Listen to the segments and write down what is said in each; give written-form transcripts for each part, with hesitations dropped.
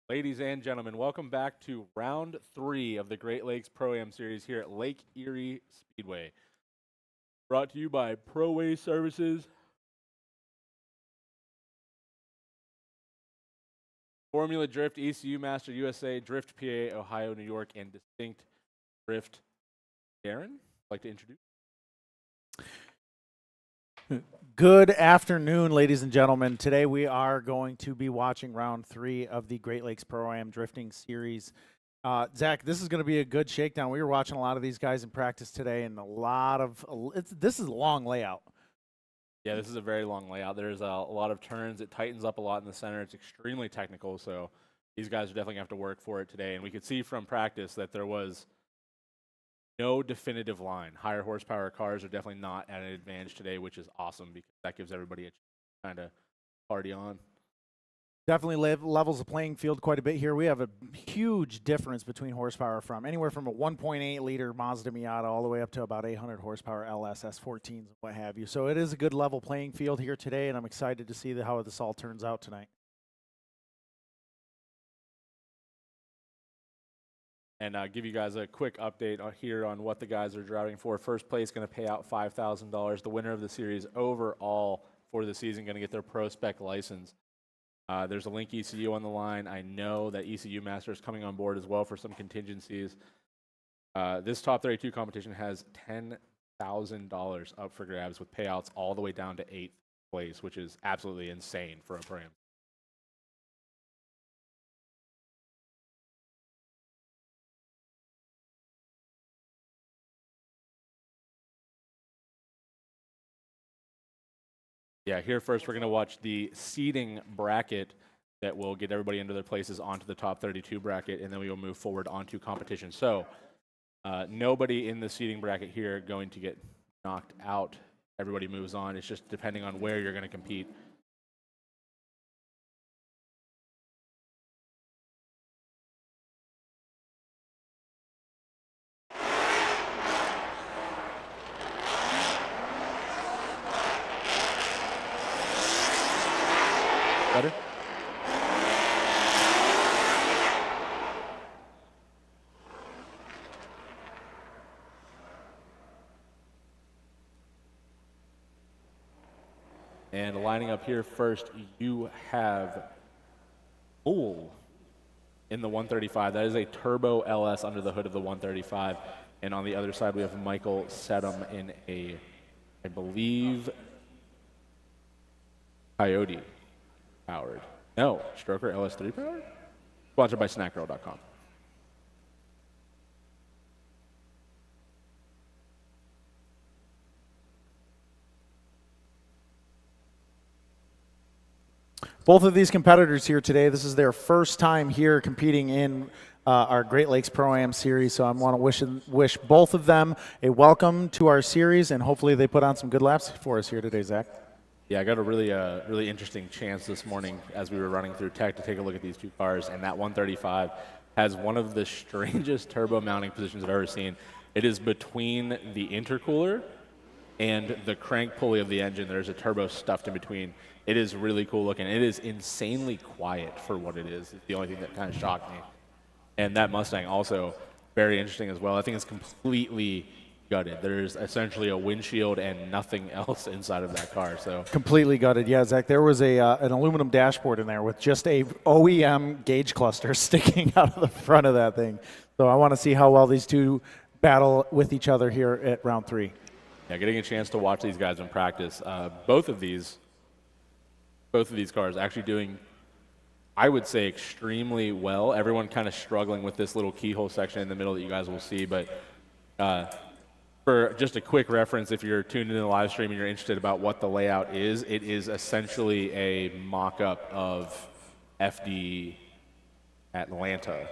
Ladies and gentlemen, welcome back to round 3 of the Great Lakes Pro-Am Series here at Lake Erie Speedway. Brought to you by ProWay Services, Formula Drift, ECU Master USA, Drift PA, Ohio, New York, and Distinct Drift. Darren, I'd like to introduce. Good afternoon, ladies and gentlemen. Today we are going to be watching round 3 of the Great Lakes Pro-Am Drifting Series. Zach, this is going to be a good shakedown. We were watching a lot of these guys in practice today, and this is a long layout. Yeah, this is a very long layout. There's a lot of turns. It tightens up a lot in the center. It's extremely technical, so these guys are definitely going to have to work for it today. And we could see from practice that there was no definitive line. Higher horsepower cars are definitely not at an advantage today, which is awesome because that gives everybody a chance to kind of party on. Definitely levels the playing field quite a bit here. We have a huge difference between horsepower from anywhere from a 1.8 liter Mazda Miata all the way up to about 800 horsepower LS S14s and what have you. So it is a good level playing field here today, and I'm excited to see how this all turns out tonight. And give you guys a quick update here on what the guys are driving for. First place going to pay out $5,000. The winner of the series overall for the season going to get their Pro Spec license. There's a Link ECU on the line. I know that ECU Master is coming on board as well for some contingencies. This top 32 competition has $10,000 up for grabs with payouts all the way down to 8th place, which is absolutely insane for a Pro-Am. Yeah, here first we're going to watch the seeding bracket that will get everybody into their places onto the top 32 bracket, and then we will move forward onto competition. So nobody in the seeding bracket here going to get knocked out. Everybody moves on. It's just depending on where you're going to compete. Better? And lining up here first, you have Bull in the 135. That is a turbo LS under the hood of the 135. And on the other side, we have Michael Sedum in a, I believe, Coyote powered. No, Stroker LS3 powered? Sponsored by snackgirl.com. Both of these competitors here today, this is their first time here competing in our Great Lakes Pro-Am series, so I want to wish both of them a welcome to our series, and hopefully they put on some good laps for us here today, Zach. Yeah, I got a really interesting chance this morning as we were running through tech to take a look at these two cars, and that 135 has one of the strangest turbo mounting positions I've ever seen. It is between the intercooler and the crank pulley of the engine. There's a turbo stuffed in between. It is really cool looking. It is insanely quiet for what it is. It's the only thing that kind of shocked me. And that Mustang also very interesting as well. I think it's completely gutted. There's essentially a windshield and nothing else inside of that car. So completely gutted. Yeah, Zach, there was an aluminum dashboard in there with just a OEM gauge cluster sticking out of the front of that thing. So I want to see how well these two battle with each other here at round 3. Yeah, getting a chance to watch these guys in practice. Both of these cars actually doing, I would say, extremely well. Everyone kind of struggling with this little keyhole section in the middle that you guys will see. But for just a quick reference, if you're tuned into the live stream and you're interested about what the layout is, it is essentially a mock-up of FD Atlanta.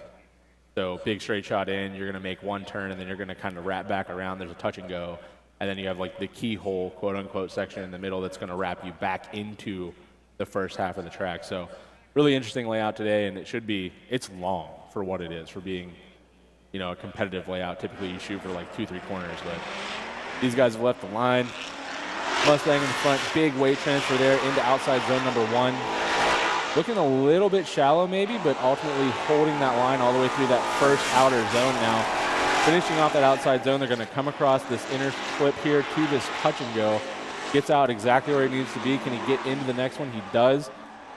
So big straight shot in, you're going to make one turn, and then you're going to kind of wrap back around. There's a touch and go. And then you have like the keyhole, quote-unquote, section in the middle that's going to wrap you back into the first half of the track. So really interesting layout today, and it's long for what it is, for being, you know, a competitive layout. Typically you shoot for like 2-3 corners, but these guys have left the line. Mustang in the front, big weight transfer there into outside zone number 1. looking a little bit shallow maybe, but ultimately holding that line all the way through that first outer zone now. Finishing off that outside zone, they're going to come across this inner clip here to this touch and go. Gets out exactly where he needs to be. Can he get into the next one? He does.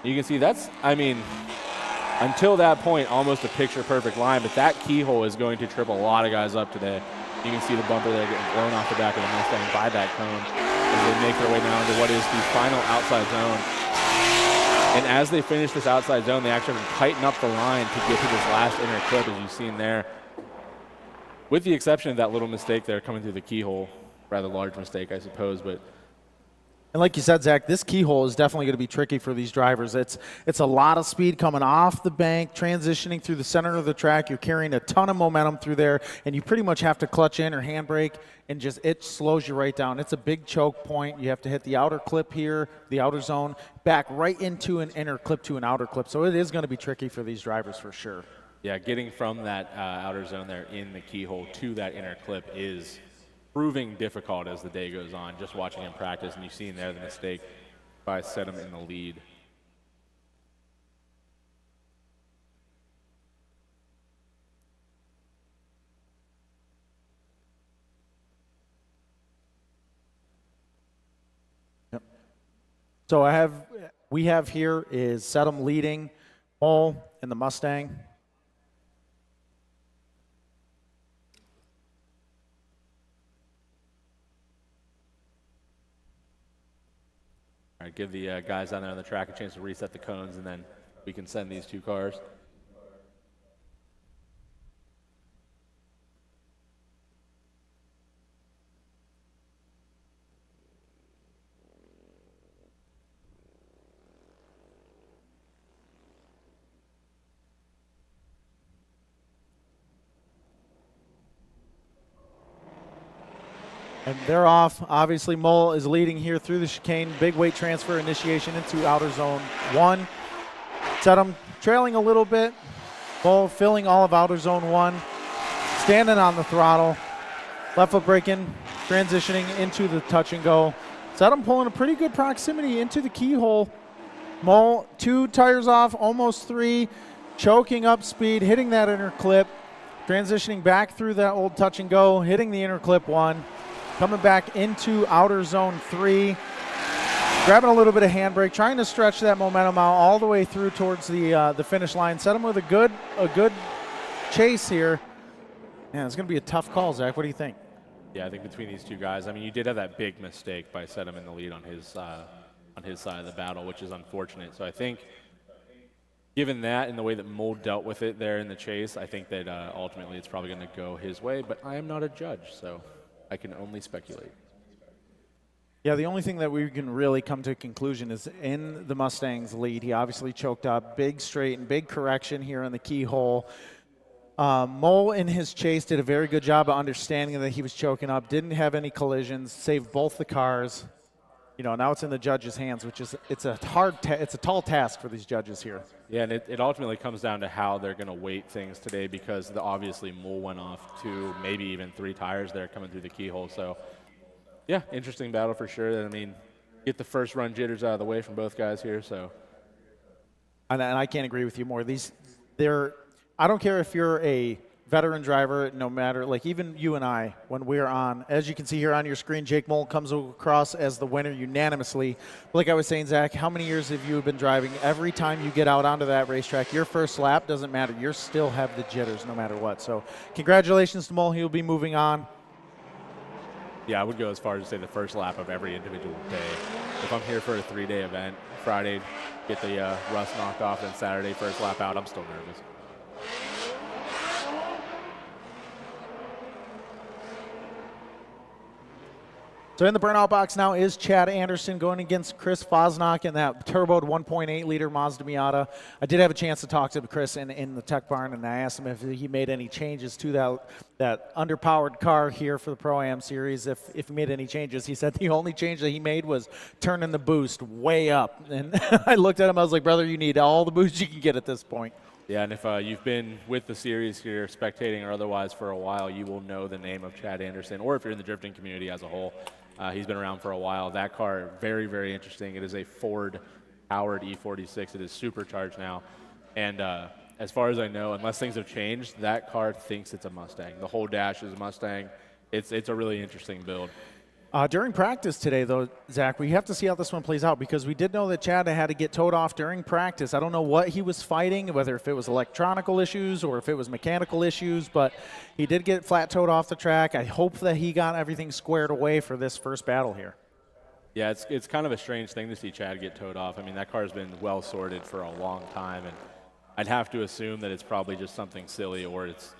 You can see that's, I mean, until that point, almost a picture-perfect line, but that keyhole is going to trip a lot of guys up today. You can see the bumper there getting blown off the back of the Mustang by that cone as they make their way down to what is the final outside zone. And as they finish this outside zone, they actually tighten up the line to get to this last inner clip, as you've seen there. With the exception of that little mistake there coming through the keyhole, rather large mistake, I suppose, but and like you said, Zach, this keyhole is definitely going to be tricky for these drivers. It's a lot of speed coming off the bank, transitioning through the center of the track. You're carrying a ton of momentum through there, and you pretty much have to clutch in or handbrake, and just it slows you right down. It's a big choke point. You have to hit the outer clip here, the outer zone, back right into an inner clip to an outer clip. So it is going to be tricky for these drivers for sure. Yeah, getting from that outer zone there in the keyhole to that inner clip is proving difficult as the day goes on, just watching him practice, and you've seen there the mistake by Sedum in the lead. Yep. So we have here is Sedum leading Mole in the Mustang. All right, give the guys down there on the track a chance to reset the cones, and then we can send these two cars. And they're off. Obviously, Mole is leading here through the chicane. Big weight transfer initiation into outer zone 1. Sedum trailing a little bit. Mole filling all of outer zone 1. Standing on the throttle. Left foot braking, transitioning into the touch and go. Sedum pulling a pretty good proximity into the keyhole. Mole 2 tires off, almost 3. Choking up speed, hitting that inner clip. Transitioning back through that old touch and go, hitting the inner clip 1. Coming back into outer zone 3, grabbing a little bit of handbrake, trying to stretch that momentum out all the way through towards the finish line. Sedum with a good chase here. Yeah, it's going to be a tough call, Zach. What do you think? Yeah, I think between these two guys, I mean, you did have that big mistake by Sedum in the lead on his side of the battle, which is unfortunate. So I think, given that and the way that Mole dealt with it there in the chase, I think that ultimately it's probably going to go his way. But I am not a judge, so I can only speculate. Yeah, the only thing that we can really come to a conclusion is in the Mustang's lead. He obviously choked up. Big straight and big correction here in the keyhole. Mole in his chase did a very good job of understanding that he was choking up. Didn't have any collisions. Saved both the cars. You know, now it's in the judges' hands, which is it's a tall task for these judges here. Yeah, and it ultimately comes down to how they're going to weight things today, because obviously Mole went off 2, maybe even 3 tires there coming through the keyhole. So, yeah, interesting battle for sure. I mean, get the first run jitters out of the way from both guys here. So, and I can't agree with you more. I don't care if you're a veteran driver, no matter, like even you and I, when we're on, as you can see here on your screen, Jake Mole comes across as the winner unanimously. Like I was saying, Zach, how many years have you been driving? Every time you get out onto that racetrack, your first lap doesn't matter. You still have the jitters no matter what. So congratulations to Mole. He'll be moving on. Yeah, I would go as far as to say the first lap of every individual day. If I'm here for a 3-day event, Friday, get the rust knocked off, and Saturday, first lap out, I'm still nervous. So in the burnout box now is Chad Anderson going against Chris Fosnock in that turboed 1.8-liter Mazda Miata. I did have a chance to talk to Chris in the tech barn, and I asked him if he made any changes to that underpowered car here for the Pro-Am Series, if he made any changes. He said the only change that he made was turning the boost way up. And I looked at him, I was like, brother, you need all the boost you can get at this point. Yeah, and if you've been with the series here, spectating or otherwise for a while, you will know the name of Chad Anderson, or if you're in the drifting community as a whole. He's been around for a while. That car, very, very interesting. It is a Ford powered E46. It is supercharged now. And as far as I know, unless things have changed, that car thinks it's a Mustang. The whole dash is a Mustang. It's a really interesting build. During practice today, though, Zach, we have to see how this one plays out because we did know that Chad had to get towed off during practice. I don't know what he was fighting, whether if it was electronical issues or if it was mechanical issues, but he did get flat towed off the track. I hope that he got everything squared away for this first battle here. Yeah, it's kind of a strange thing to see Chad get towed off. I mean, that car's been well sorted for a long time, and I'd have to assume that it's probably just something silly, or it's,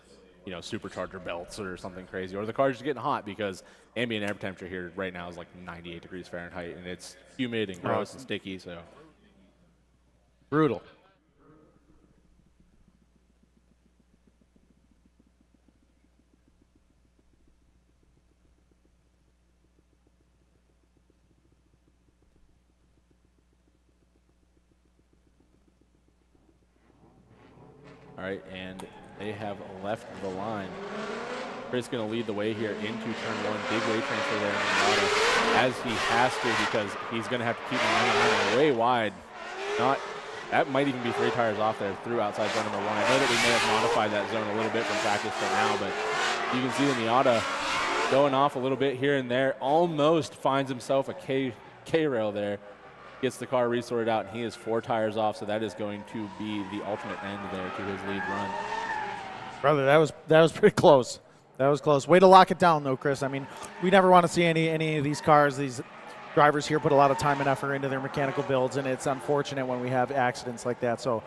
you know, supercharger belts or something crazy, or the car's just getting hot because ambient air temperature here right now is like 98 degrees Fahrenheit, and it's humid and gross and sticky, so. Brutal. All right, and they have left the line. Chris going to lead the way here into turn one. Big weight transfer there in the auto, as he has to, because he's going to have to keep him way wide. That might even be 3 tires off there through outside zone number 1. I know that we may have modified that zone a little bit from practice to now, but you can see the Miata going off a little bit here and there. Almost finds himself a K-rail there. Gets the car resorted out, and he is 4 tires off, so that is going to be the ultimate end there to his lead run. Brother, that was pretty close. That was close. Way to lock it down, though, Chris. I mean, we never want to see any of these cars, these drivers here put a lot of time and effort into their mechanical builds, and it's unfortunate when we have accidents like that. So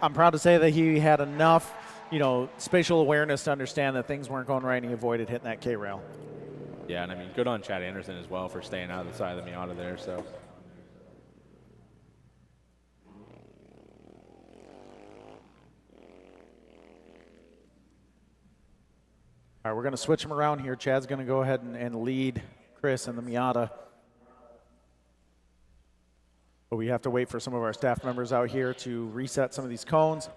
I'm proud to say that he had enough, you know, spatial awareness to understand that things weren't going right, and he avoided hitting that K-rail. Yeah, and I mean, good on Chad Anderson as well for staying out of the side of the Miata there. So. All right, we're going to switch them around here. Chad's going to go ahead and lead Chris in the Miata. But we have to wait for some of our staff members out here to reset some of these cones.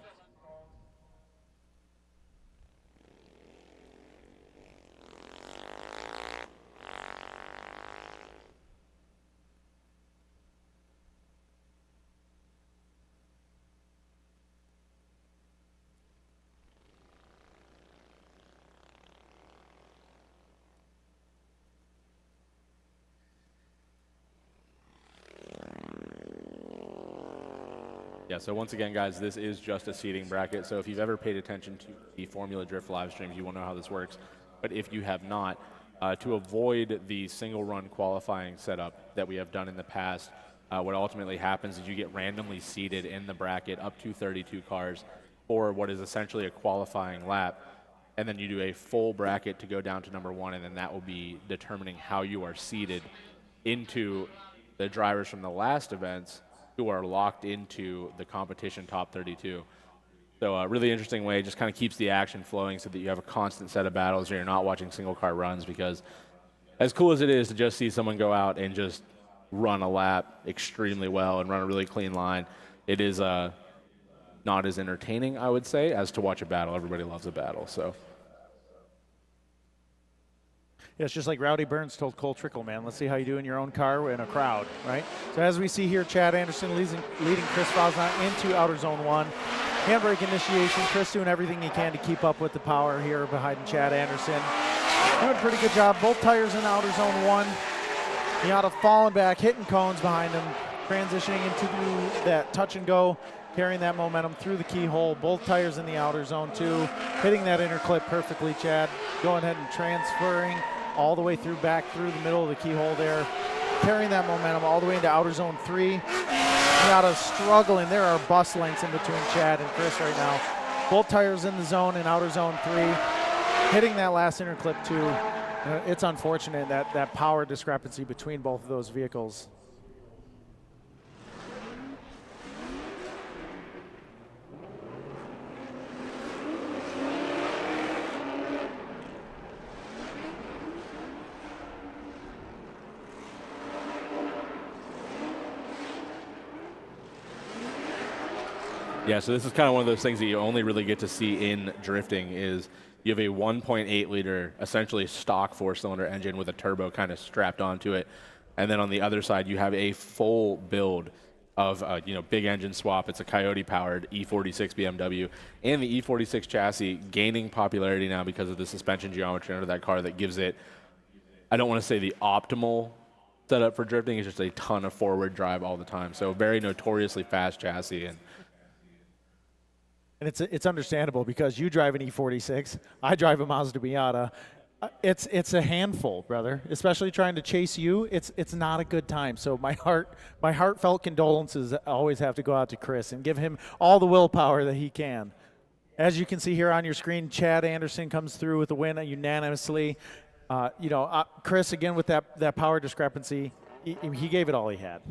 Yeah, so once again, guys, this is just a seating bracket. So if you've ever paid attention to the Formula Drift live streams, you will know how this works. But if you have not, to avoid the single run qualifying setup that we have done in the past, what ultimately happens is you get randomly seated in the bracket up to 32 cars for what is essentially a qualifying lap. And then you do a full bracket to go down to number 1, and then that will be determining how you are seated into the drivers from the last events who are locked into the competition top 32. So a really interesting way, just kind of keeps the action flowing so that you have a constant set of battles and you're not watching single car runs, because as cool as it is to just see someone go out and just run a lap extremely well and run a really clean line, it is not as entertaining, I would say, as to watch a battle. Everybody loves a battle, so. Yeah, it's just like Rowdy Burns told Cole Trickle, man. Let's see how you do in your own car in a crowd, right? So as we see here, Chad Anderson leading Chris Fosnock into outer zone 1. Handbrake initiation. Chris doing everything he can to keep up with the power here behind Chad Anderson. Doing a pretty good job. Both tires in outer zone 1. Miata falling back, hitting cones behind him, transitioning into that touch and go, carrying that momentum through the keyhole. Both tires in the outer zone 2, hitting that inner clip perfectly. Chad going ahead and transferring all the way back through the middle of the keyhole there, carrying that momentum all the way into outer zone 3. Miata struggling. There are bus lengths in between Chad and Chris right now. Both tires in the zone in outer zone 3, hitting that last inner clip too. It's unfortunate that power discrepancy between both of those vehicles. Yeah, so this is kind of one of those things that you only really get to see in drifting is you have a 1.8 liter, essentially stock 4-cylinder engine with a turbo kind of strapped onto it. And then on the other side, you have a full build of big engine swap. It's a Coyote-powered E46 BMW, and the E46 chassis gaining popularity now because of the suspension geometry under that car that gives it, I don't want to say the optimal setup for drifting, it's just a ton of forward drive all the time. So very notoriously fast chassis. And it's understandable because you drive an E46, I drive a Mazda Miata. It's a handful, brother. Especially trying to chase you. It's not a good time. So my heartfelt condolences always have to go out to Chris and give him all the willpower that he can. As you can see here on your screen, Chad Anderson comes through with the win unanimously. Chris again with that power discrepancy. He gave it all he had.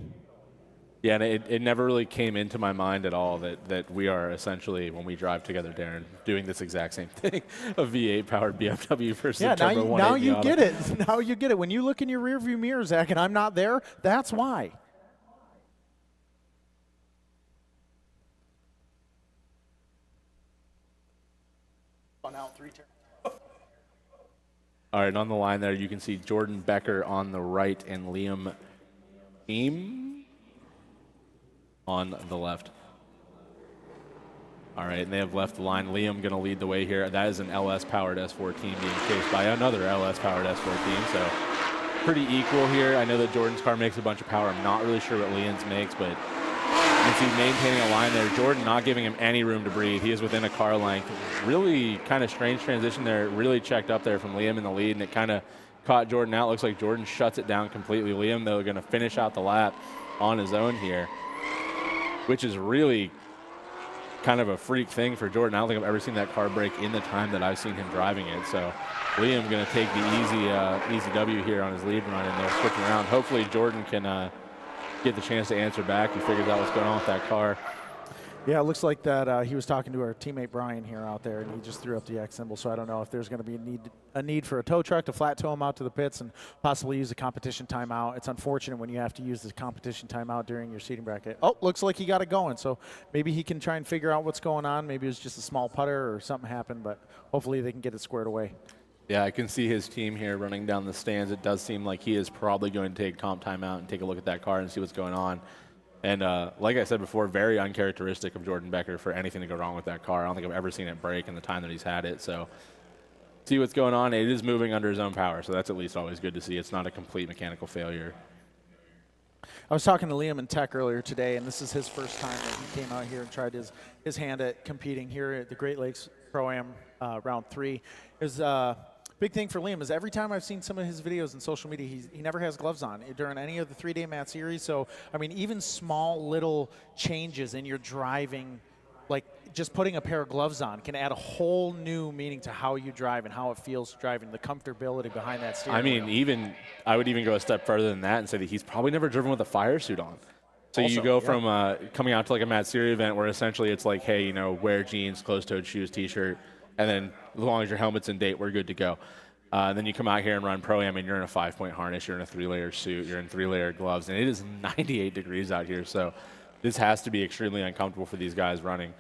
Yeah, and it never really came into my mind at all that we are essentially, when we drive together, Darren, doing this exact same thing, a V8 powered BMW versus a Turbo 1.8 now you Miata. get it. Now you get it. When you look in your rearview mirror, Zach, and I'm not there, that's why. All right, on the line there, you can see Jordan Becker on the right and Liam Eam on the left. All right, and they have left the line. Liam going to lead the way here. That is an LS-powered S4 team being chased by another LS-powered S4 team, so pretty equal here. I know that Jordan's car makes a bunch of power. I'm not really sure what Liam's makes, but you can see maintaining a line there. Jordan not giving him any room to breathe. He is within a car length. Really kind of strange transition there. Really checked up there from Liam in the lead, and it kind of caught Jordan out. Looks like Jordan shuts it down completely. Liam, though, going to finish out the lap on his own here, which is really kind of a freak thing for Jordan. I don't think I've ever seen that car break in the time that I've seen him driving it. So Liam going to take the easy W here on his lead run, and they're switching around. Hopefully Jordan can get the chance to answer back. He figures out what's going on with that car. Yeah, it looks like that he was talking to our teammate Brian here out there, and he just threw up the X symbol. So I don't know if there's going to be a need for a tow truck to flat tow him out to the pits and possibly use a competition timeout. It's unfortunate when you have to use the competition timeout during your seating bracket. Oh, looks like he got it going. So maybe he can try and figure out what's going on. Maybe it was just a small putter or something happened, but hopefully they can get it squared away. Yeah, I can see his team here running down the stands. It does seem like he is probably going to take comp timeout and take a look at that car and see what's going on. And like I said before, very uncharacteristic of Jordan Becker for anything to go wrong with that car. I don't think I've ever seen it break in the time that he's had it. So see what's going on. It is moving under his own power, so that's at least always good to see. It's not a complete mechanical failure. I was talking to Liam in Tech earlier today, and this is his first time that he came out here and tried his hand at competing here at the Great Lakes Pro-Am Round 3. It was big thing for Liam is every time I've seen some of his videos in social media, he never has gloves on during any of the 3-day mat series. So, I mean, even small little changes in your driving, like just putting a pair of gloves on, can add a whole new meaning to how you drive and how it feels driving, the comfortability behind that steering wheel. I would even go a step further than that and say that he's probably never driven with a fire suit on. So Also, you go from coming out to like a mat series event where essentially it's like, hey, wear jeans, closed-toed shoes, T-shirt, and then as long as your helmet's in date, we're good to go. Then you come out here and run Pro-Am, and you're in a 5-point harness, you're in a 3-layer suit, you're in 3-layer gloves, and it is 98 degrees out here. So this has to be extremely uncomfortable for these guys running.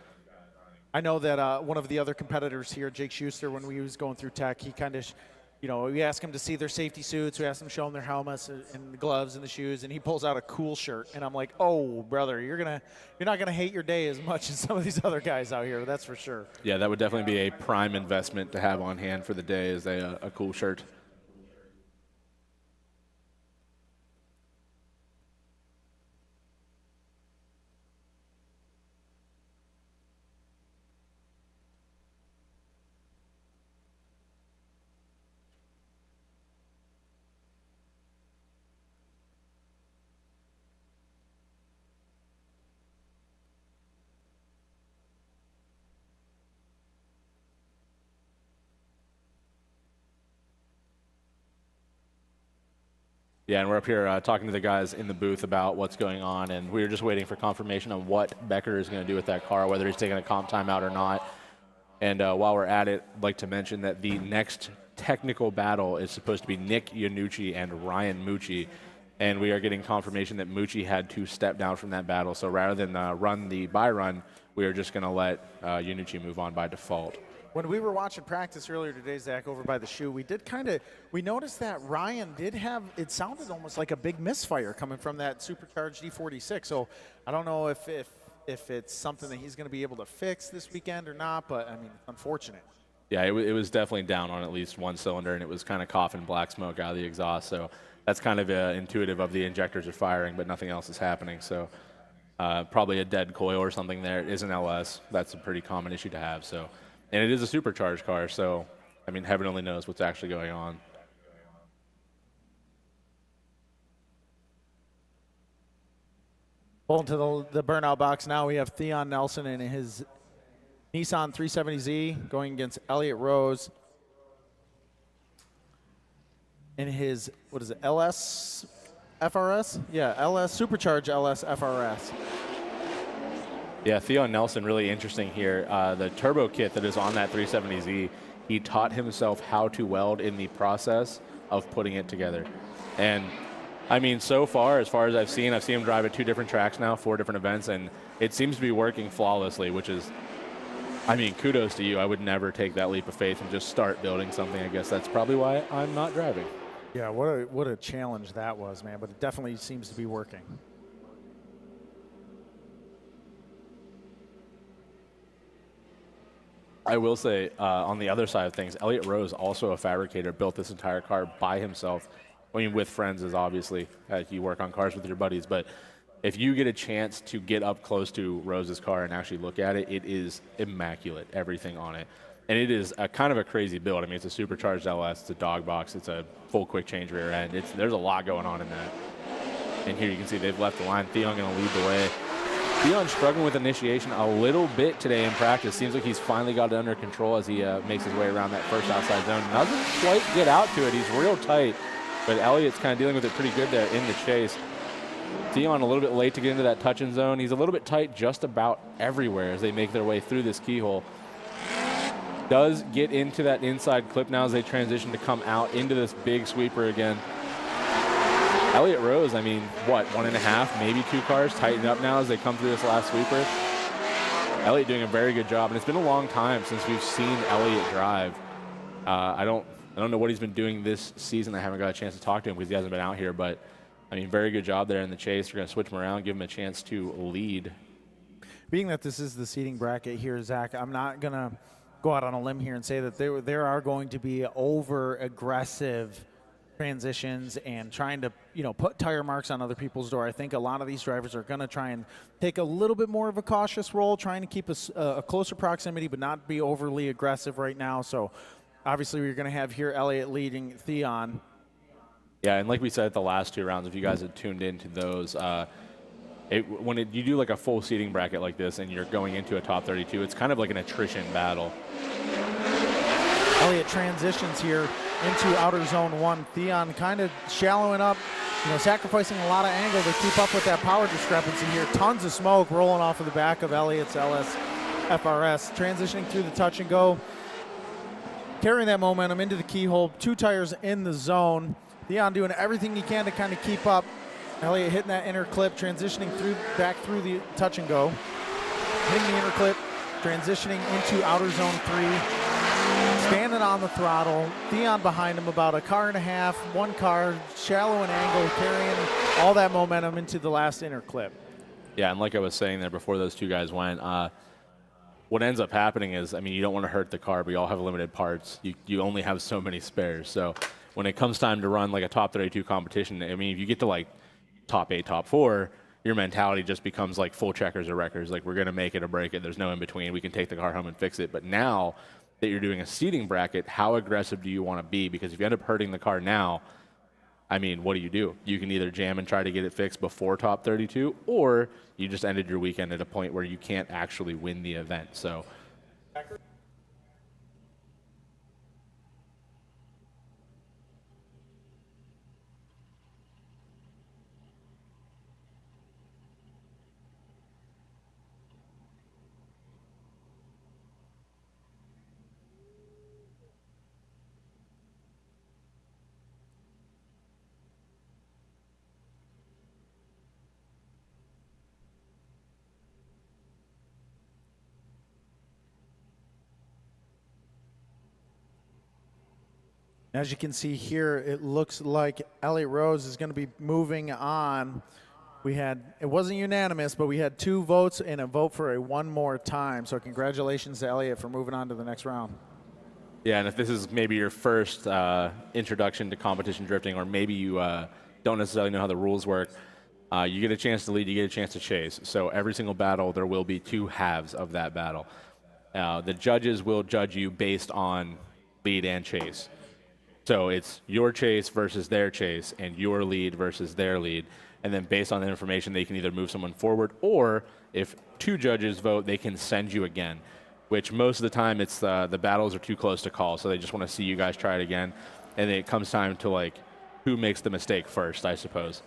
I know that one of the other competitors here, Jake Schuster, when we was going through Tech, he kind of, we asked him to see their safety suits, we asked him to show them their helmets and the gloves and the shoes, and he pulls out a cool shirt, and I'm like, oh, brother, you're not gonna hate your day as much as some of these other guys out here, that's for sure. Yeah, that would definitely be a prime investment to have on hand for the day, is a cool shirt. Yeah, and we're up here talking to the guys in the booth about what's going on, and we were just waiting for confirmation on what Becker is going to do with that car, whether he's taking a comp timeout or not. And while we're at it, I'd like to mention that the next technical battle is supposed to be Nick Yanucci and Ryan Mucci, and we are getting confirmation that Mucci had to step down from that battle. So rather than run the bye run, we are just going to let Yanucci move on by default. When we were watching practice earlier today, Zach, over by the shoe, we noticed that Ryan did have, it sounded almost like a big misfire coming from that supercharged E46. So I don't know if it's something that he's going to be able to fix this weekend or not, but I mean, unfortunate. Yeah, it was definitely down on at least one cylinder, and it was kind of coughing black smoke out of the exhaust. So that's kind of intuitive of the injectors are firing, but nothing else is happening. So probably a dead coil or something there. It is an LS. That's a pretty common issue to have. So, and it is a supercharged car. So, I mean, heaven only knows what's actually going on. Pulling to the burnout box now, we have Theon Nelson in his Nissan 370Z going against Elliott Rose in his, what is it, LS FRS? Yeah, LS, Supercharged LS FRS. Yeah, Theon Nelson, really interesting here. The turbo kit that is on that 370Z, he taught himself how to weld in the process of putting it together. And I mean, so far as I've seen him drive at 2 different tracks now, 4 different events, and it seems to be working flawlessly, which is, I mean, kudos to you. I would never take that leap of faith and just start building something. I guess that's probably why I'm not driving. Yeah, what a challenge that was, man, but it definitely seems to be working. I will say, on the other side of things, Elliott Rose, also a fabricator, built this entire car by himself. I mean, with friends is obviously, you work on cars with your buddies, but if you get a chance to get up close to Rose's car and actually look at it, it is immaculate, everything on it. And it is a kind of a crazy build. I mean, it's a supercharged LS, it's a dog box, it's a full quick change rear end. There's a lot going on in that. And here you can see they've left the line. Theon going to lead the way. Theon struggling with initiation a little bit today in practice. Seems like he's finally got it under control as he makes his way around that first outside zone. Doesn't quite get out to it. He's real tight, but Elliott's kind of dealing with it pretty good there in the chase. Theon a little bit late to get into that touching zone. He's a little bit tight just about everywhere as they make their way through this keyhole. Does get into that inside clip now as they transition to come out into this big sweeper again. Elliott Rose, I mean, what, 1.5, maybe 2 cars tighten up now as they come through this last sweeper. Elliott doing a very good job, and it's been a long time since we've seen Elliott drive. I don't know what he's been doing this season. I haven't got a chance to talk to him because he hasn't been out here, but I mean, very good job there in the chase. We're going to switch him around, give him a chance to lead. Being that this is the seating bracket here, Zach, I'm not going to go out on a limb here and say that there are going to be over-aggressive transitions and trying to, put tire marks on other people's door. I think a lot of these drivers are going to try and take a little bit more of a cautious role, trying to keep a closer proximity but not be overly aggressive right now. So obviously we're going to have here Elliott leading Theon. Yeah, and like we said at the last 2 rounds, if you guys had tuned into those, you do like a full seating bracket like this and you're going into a top 32, it's kind of like an attrition battle. Elliott transitions here into outer zone 1. Theon kind of shallowing up, sacrificing a lot of angle to keep up with that power discrepancy here. Tons of smoke rolling off of the back of Elliott's LS FRS. Transitioning through the touch and go, carrying that momentum into the keyhole. 2 tires in the zone. Theon doing everything he can to kind of keep up. Elliott hitting that inner clip, transitioning back through the touch and go. Hitting the inner clip, transitioning into outer zone 3. Standing on the throttle. Theon behind him about 1.5 cars, 1 car, shallow in angle, carrying all that momentum into the last inner clip. Yeah, and like I was saying there before those 2 guys went, what ends up happening is, I mean, you don't want to hurt the car, but you all have limited parts. You only have so many spares. So when it comes time to run like a top 32 competition, I mean, if you get to like top 8, top 4, your mentality just becomes like full checkers or wreckers. Like, we're going to make it or break it. There's no in between. We can take the car home and fix it. But now that you're doing a seating bracket, how aggressive do you want to be? Because if you end up hurting the car now, I mean, what do? You can either jam and try to get it fixed before top 32, or you just ended your weekend at a point where you can't actually win the event. So As you can see here, it looks like Elliott Rose is going to be moving on. It wasn't unanimous, but we had 2 votes and a vote for a one more time. So congratulations to Elliott for moving on to the next round. Yeah, and if this is maybe your first introduction to competition drifting, or maybe you don't necessarily know how the rules work, you get a chance to lead, you get a chance to chase. So every single battle, there will be 2 halves of that battle. The judges will judge you based on lead and chase. So it's your chase versus their chase, and your lead versus their lead. And then based on the information, they can either move someone forward, or if 2 judges vote, they can send you again, which most of the time it's the battles are too close to call, so they just want to see you guys try it again. And then it comes time to, like, who makes the mistake first, I suppose.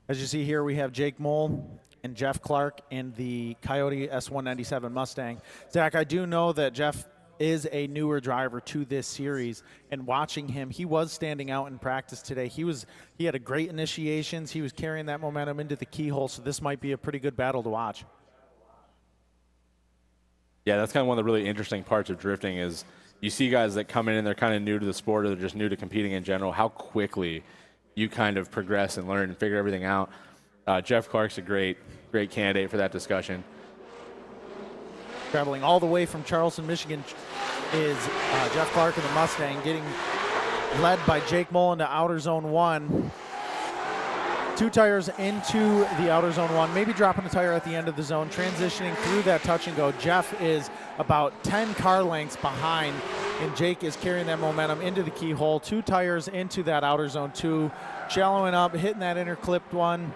As you see here, we have Jake Mole and Jeff Clark in the Coyote S197 Mustang. Zach, I do know that Jeff is a newer driver to this series, and watching him, he was standing out in practice today. He had a great initiations. He was carrying that momentum into the keyhole, so this might be a pretty good battle to watch. Yeah, that's kind of one of the really interesting parts of drifting is you see guys that come in and they're kind of new to the sport, or they're just new to competing in general, how quickly you kind of progress and learn and figure everything out. Jeff Clark's a great candidate for that discussion. Traveling all the way from Charleston, Michigan is Jeff Clark in the Mustang, getting led by Jake Mole into outer zone 1. 2 tires into the outer zone 1, maybe dropping a tire at the end of the zone, transitioning through that touch and go. Jeff is about 10 car lengths behind, and Jake is carrying that momentum into the keyhole. 2 tires into that outer zone 2, shallowing up, hitting that inner clipped one,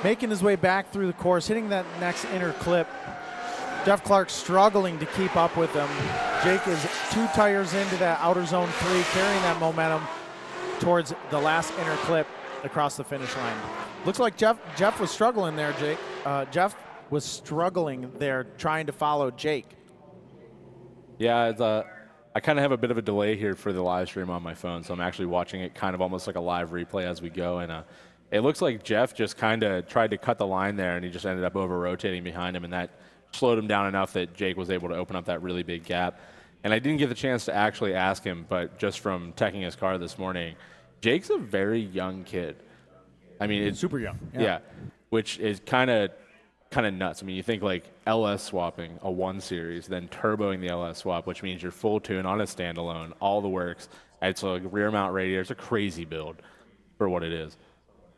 making his way back through the course, hitting that next inner clip. Jeff Clark struggling to keep up with him. Jake is 2 tires into that outer zone 3, carrying that momentum towards the last inner clip across the finish line. Looks like Jeff was struggling there, Jake. Jeff was struggling there trying to follow Jake. Yeah, I kind of have a bit of a delay here for the live stream on my phone, so I'm actually watching it kind of almost like a live replay as we go. And it looks like Jeff just kind of tried to cut the line there, and he just ended up over-rotating behind him, and that slowed him down enough that Jake was able to open up that really big gap. And I didn't get the chance to actually ask him, but just from teching his car this morning, Jake's a very young kid. I mean, it's super young. Yeah, which is kind of nuts. I mean, you think like LS swapping a 1 series, then turboing the LS swap, which means you're full tune on a standalone, all the works. It's a rear mount radiator. It's a crazy build for what it is.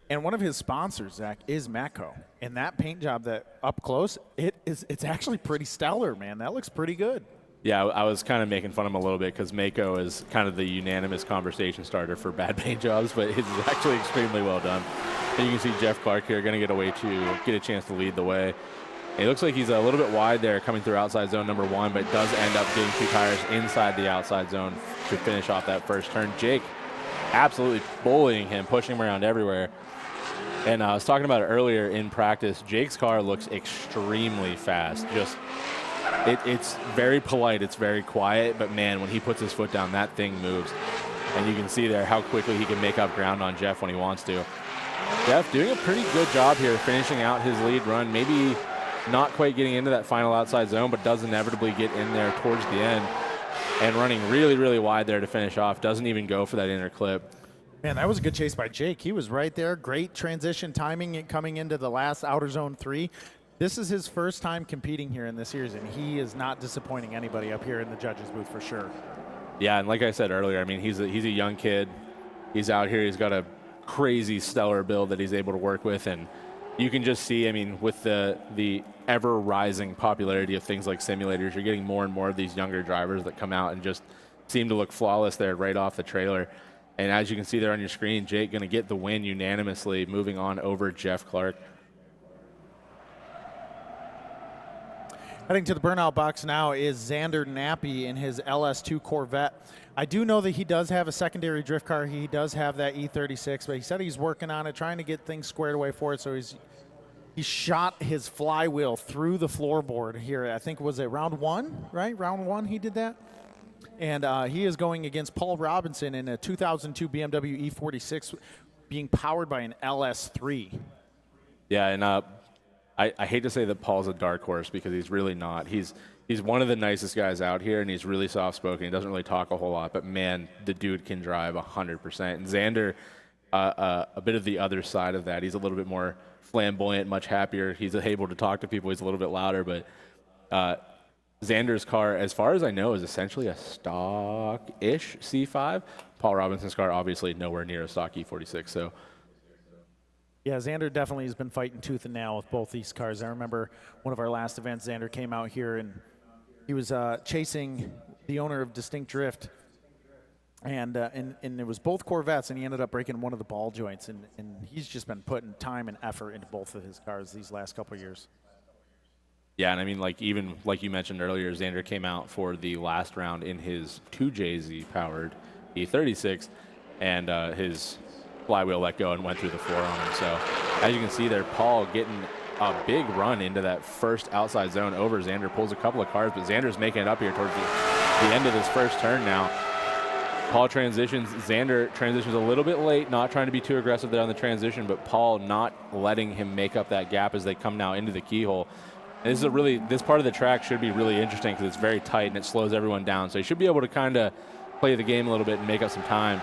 And one of his sponsors, Zach, is Matco. And that paint job that up close, it's actually pretty stellar, man. That looks pretty good. Yeah, I was kind of making fun of him a little bit because Mako is kind of the unanimous conversation starter for bad paint jobs, but it's actually extremely well done. And you can see Jeff Clark here going to get a chance to lead the way. And it looks like he's a little bit wide there coming through outside zone number 1, but does end up getting 2 tires inside the outside zone to finish off that first turn. Jake absolutely bullying him, pushing him around everywhere. And I was talking about it earlier in practice. Jake's car looks extremely fast. It's very polite, it's very quiet, but man, when he puts his foot down, that thing moves. And you can see there how quickly he can make up ground on Jeff when he wants to. Jeff doing a pretty good job here finishing out his lead run. Maybe not quite getting into that final outside zone, but does inevitably get in there towards the end. And running really, really wide there to finish off. Doesn't even go for that inner clip. Man, that was a good chase by Jake. He was right there. Great transition timing coming into the last outer zone 3. This is his first time competing here in this series, and he is not disappointing anybody up here in the judges' booth for sure. Yeah, and like I said earlier, I mean, he's a young kid. He's out here. He's got a crazy stellar build that he's able to work with, and you can just see, I mean, with the ever-rising popularity of things like simulators, you're getting more and more of these younger drivers that come out and just seem to look flawless there right off the trailer. And as you can see there on your screen, Jake going to get the win unanimously, moving on over Jeff Clark. Heading to the burnout box now is Xander Nappy in his LS2 Corvette. I do know that he does have a secondary drift car. He does have that E36, but he said he's working on it, trying to get things squared away for it. So he's he shot his flywheel through the floorboard here. I think was it round 1, right? Round 1 he did that. And he is going against Paul Robinson in a 2002 BMW E46 being powered by an LS3. Yeah, and I hate to say that Paul's a dark horse because he's really not. He's one of the nicest guys out here, and he's really soft-spoken. He doesn't really talk a whole lot, but, man, the dude can drive 100%. And Xander, a bit of the other side of that. He's a little bit more flamboyant, much happier. He's able to talk to people. He's a little bit louder, but Xander's car, as far as I know, is essentially a stock-ish C5. Paul Robinson's car, obviously, nowhere near a stock E46. So, yeah, Xander definitely has been fighting tooth and nail with both these cars. I remember one of our last events, Xander came out here and he was chasing the owner of Distinct Drift, and it was both Corvettes, and he ended up breaking one of the ball joints. And he's just been putting time and effort into both of his cars these last couple of years. yeah, and I mean, even like you mentioned earlier, Xander came out for the last round in his 2JZ-powered E36, and his flywheel let go and went through the floor on him. So, as you can see there, Paul getting a big run into that first outside zone over Xander, pulls a couple of cars, but Xander's making it up here towards the end of this first turn now. Paul transitions. Xander transitions a little bit late, not trying to be too aggressive there on the transition, but Paul not letting him make up that gap as they come now into the keyhole. And this part of the track should be really interesting because it's very tight and it slows everyone down. So you should be able to kind of play the game a little bit and make up some time.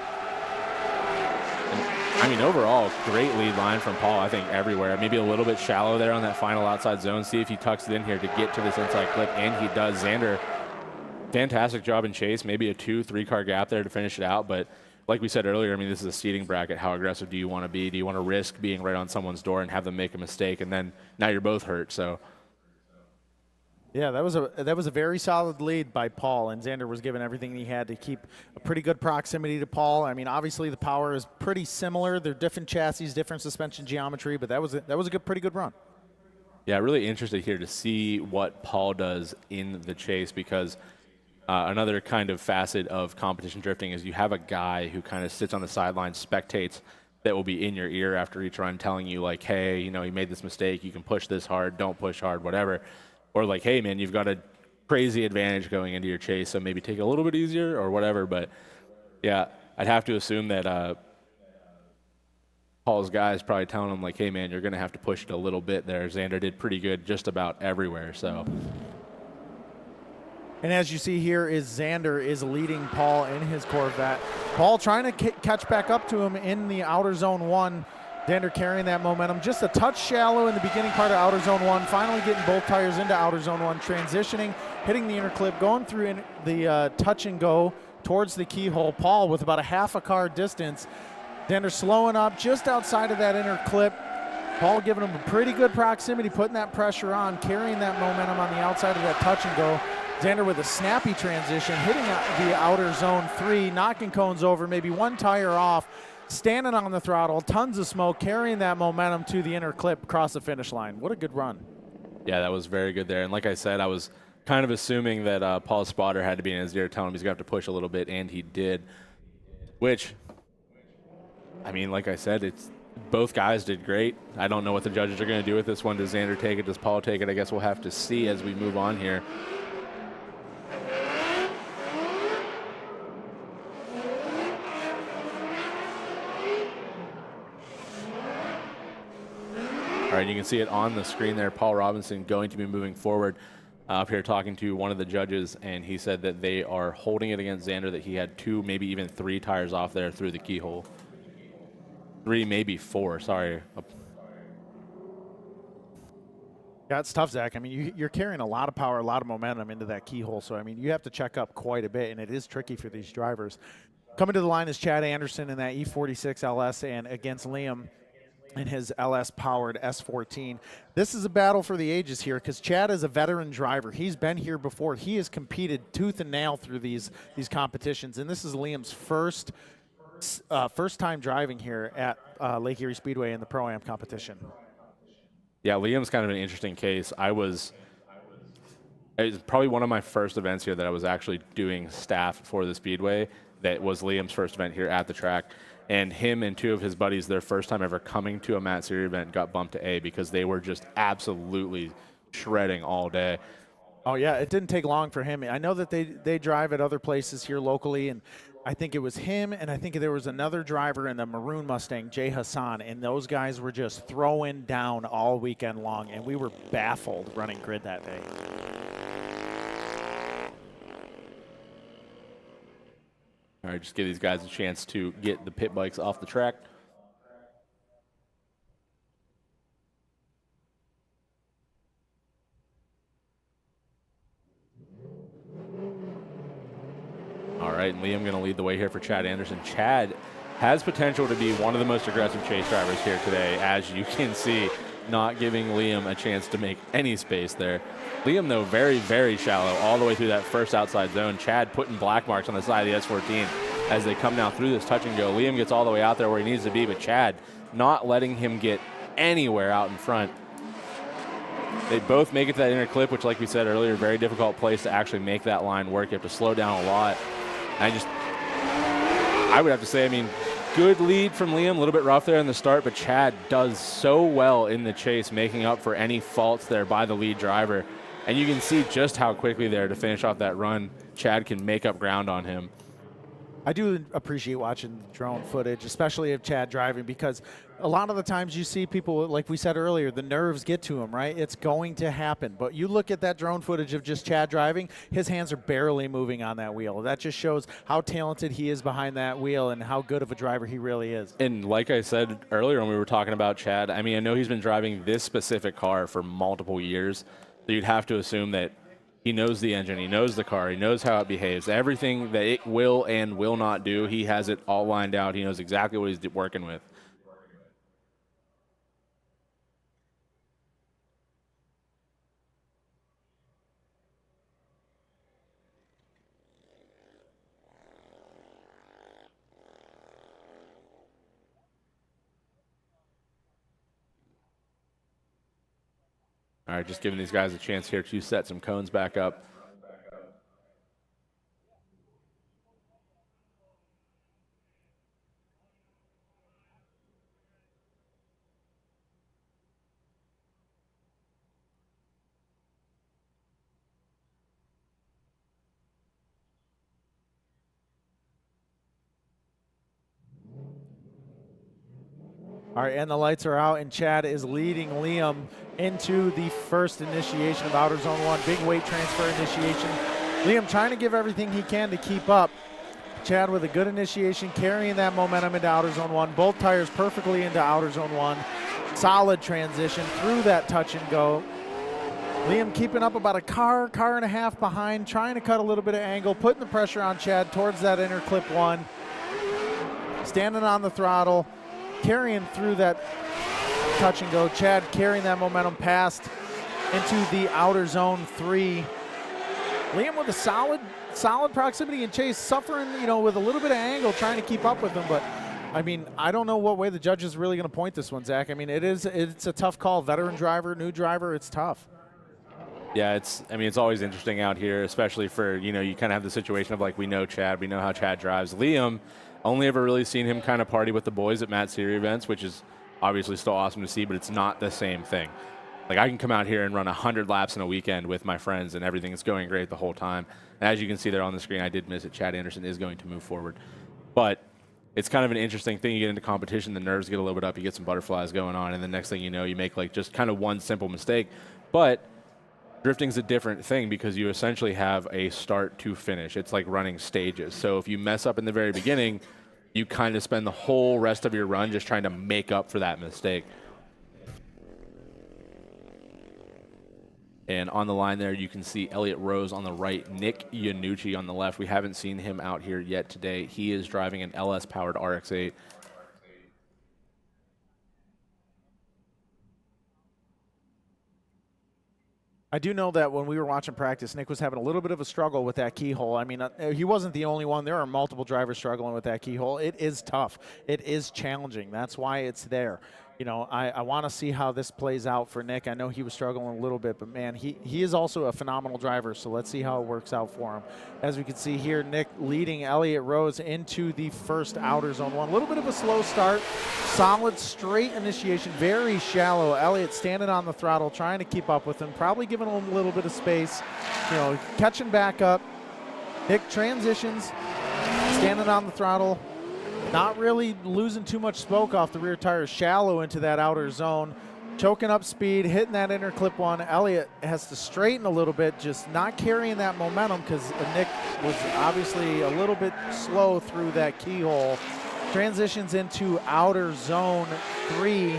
And, I mean, overall, great lead line from Paul, I think, everywhere. Maybe a little bit shallow there on that final outside zone. See if he tucks it in here to get to this inside clip, and he does. Xander, fantastic job in chase. Maybe a 2-3 car gap there to finish it out. But like we said earlier, I mean, this is a seeding bracket. How aggressive do you want to be? Do you want to risk being right on someone's door and have them make a mistake, and then now you're both hurt? So. Yeah, that was a very solid lead by Paul, and Xander was given everything he had to keep a pretty good proximity to Paul. I mean, obviously the power is pretty similar. They're different chassis, different suspension geometry, but that was a pretty good run. Yeah, really interested here to see what Paul does in the chase, because another kind of facet of competition drifting is you have a guy who kind of sits on the sidelines, spectates, that will be in your ear after each run telling you, like, hey, you know, you made this mistake, you can push this hard, don't push hard, whatever. Or like, hey, man, you've got a crazy advantage going into your chase, so maybe take it a little bit easier or whatever. But, yeah, I'd have to assume that Paul's guy is probably telling him, like, hey, man, you're going to have to push it a little bit there. Xander did pretty good just about everywhere. So. And as you see here is Xander is leading Paul in his Corvette. Paul trying to catch back up to him in the outer zone 1. Xander carrying that momentum, just a touch shallow in the beginning part of outer zone 1, finally getting both tires into outer zone 1, transitioning, hitting the inner clip, going through in the touch and go towards the keyhole. Paul with about a half a car distance. Xander slowing up just outside of that inner clip. Paul giving him a pretty good proximity, putting that pressure on, carrying that momentum on the outside of that touch and go. Xander with a snappy transition, hitting the outer zone 3, knocking cones over, maybe one tire off, standing on the throttle, tons of smoke, carrying that momentum to the inner clip across the finish line. What a good run. Yeah, that was very good there. And like I said, I was kind of assuming that Paul's spotter had to be in his ear telling him he's going to have to push a little bit, and he did. Which, I mean, like I said, both guys did great. I don't know what the judges are going to do with this one. Does Xander take it? Does Paul take it? I guess we'll have to see as we move on here. All right, you can see it on the screen there. Paul Robinson going to be moving forward. Up here talking to one of the judges, and he said that they are holding it against Xander, that he had 2, maybe even 3 tires off there through the keyhole. 3, maybe 4, sorry. Yeah, it's tough, Zach. I mean, you're carrying a lot of power, a lot of momentum into that keyhole, so, I mean, you have to check up quite a bit, and it is tricky for these drivers. Coming to the line is Chad Anderson in that E46 LS, and against Liam in his LS-powered S14. This is a battle for the ages here because Chad is a veteran driver. He's been here before. He has competed tooth and nail through these competitions, and this is Liam's first time driving here at Lake Erie Speedway in the Pro-Am competition. Yeah, Liam's kind of an interesting case. It was probably one of my first events here that I was actually doing staff for the Speedway. That was Liam's first event here at the track. And him and two of his buddies, their first time ever coming to a Matt Series event, got bumped to A because they were just absolutely shredding all day. Oh, yeah, it didn't take long for him. I know that they drive at other places here locally, and I think it was him, and I think there was another driver in the maroon Mustang, Jay Hassan, and those guys were just throwing down all weekend long, and we were baffled running grid that day. All right, just give these guys a chance to get the pit bikes off the track. All right, and Liam going to lead the way here for Chad Anderson. Chad has potential to be one of the most aggressive chase drivers here today, as you can see, not giving Liam a chase to make any space there. Liam, though, very, very shallow all the way through that first outside zone. Chad putting black marks on the side of the S14 as they come now through this touch and go. Liam gets all the way out there where he needs to be, but Chad not letting him get anywhere out in front. They both make it to that inner clip, which, like we said earlier, very difficult place to actually make that line work. You have to slow down a lot. I would have to say, I mean, good lead from Liam, a little bit rough there in the start, but Chad does so well in the chase, making up for any faults there by the lead driver. And you can see just how quickly there to finish off that run, Chad can make up ground on him. I do appreciate watching drone footage, especially of Chad driving, because a lot of the times you see people, like we said earlier, the nerves get to him, right? It's going to happen. But you look at that drone footage of just Chad driving, his hands are barely moving on that wheel. That just shows how talented he is behind that wheel and how good of a driver he really is. And like I said earlier when we were talking about Chad, I mean, I know he's been driving this specific car for multiple years, so you'd have to assume that he knows the engine, he knows the car, he knows how it behaves. Everything that it will and will not do, he has it all lined out. He knows exactly what he's working with. All right, just giving these guys a chance here to set some cones back up. All right, and the lights are out, and Chad is leading Liam into the first initiation of Outer Zone 1. Big weight transfer initiation. Liam trying to give everything he can to keep up. Chad with a good initiation, carrying that momentum into Outer Zone 1. Both tires perfectly into Outer Zone 1. Solid transition through that touch and go. Liam keeping up about a car and a half behind, trying to cut a little bit of angle, putting the pressure on Chad towards that inner clip 1. Standing on the throttle, carrying through that touch and go. Chad carrying that momentum past into the Outer Zone 3. Liam with a solid proximity and chase, suffering, with a little bit of angle, trying to keep up with him. But I mean, I don't know what way the judge is really going to point this one, Zach. I mean, it's a tough call. Veteran driver, new driver, it's tough. Yeah, it's always interesting out here, especially for, you kind of have the situation of, like, we know Chad, we know how Chad drives. Liam, only ever really seen him kind of party with the boys at Matt Series events, which is obviously still awesome to see, but it's not the same thing. Like, I can come out here and run 100 laps in a weekend with my friends, and everything is going great the whole time. And as you can see there on the screen, I did miss it. Chad Anderson is going to move forward. But it's kind of an interesting thing. You get into competition, the nerves get a little bit up, you get some butterflies going on, and the next thing you know, you make, like, just kind of one simple mistake. But drifting's a different thing because you essentially have a start to finish. It's like running stages. So if you mess up in the very beginning, you kind of spend the whole rest of your run just trying to make up for that mistake. And on the line there, you can see Elliott Rose on the right, Nick Yanucci on the left. We haven't seen him out here yet today. He is driving an LS-powered RX-8. I do know that when we were watching practice, Nick was having a little bit of a struggle with that keyhole. I mean, he wasn't the only one. There are multiple drivers struggling with that keyhole. It is tough. It is challenging. That's why it's there. you know, I want to see how this plays out for Nick. I know he was struggling a little bit, but man, he is also a phenomenal driver. So let's see how it works out for him. As we can see here, Nick leading Elliott Rose into the first outer zone one. A little bit of a slow start, solid straight initiation, very shallow. Elliott standing on the throttle, trying to keep up with him, probably giving him a little bit of space, you know, catching back up. Nick transitions, standing on the throttle, not really losing too much smoke off the rear tires, shallow into that outer zone, choking up speed, hitting that inner clip one. Elliott has to straighten a little bit, just not carrying that momentum because Nick was obviously a little bit slow through that keyhole. Transitions into outer zone 3,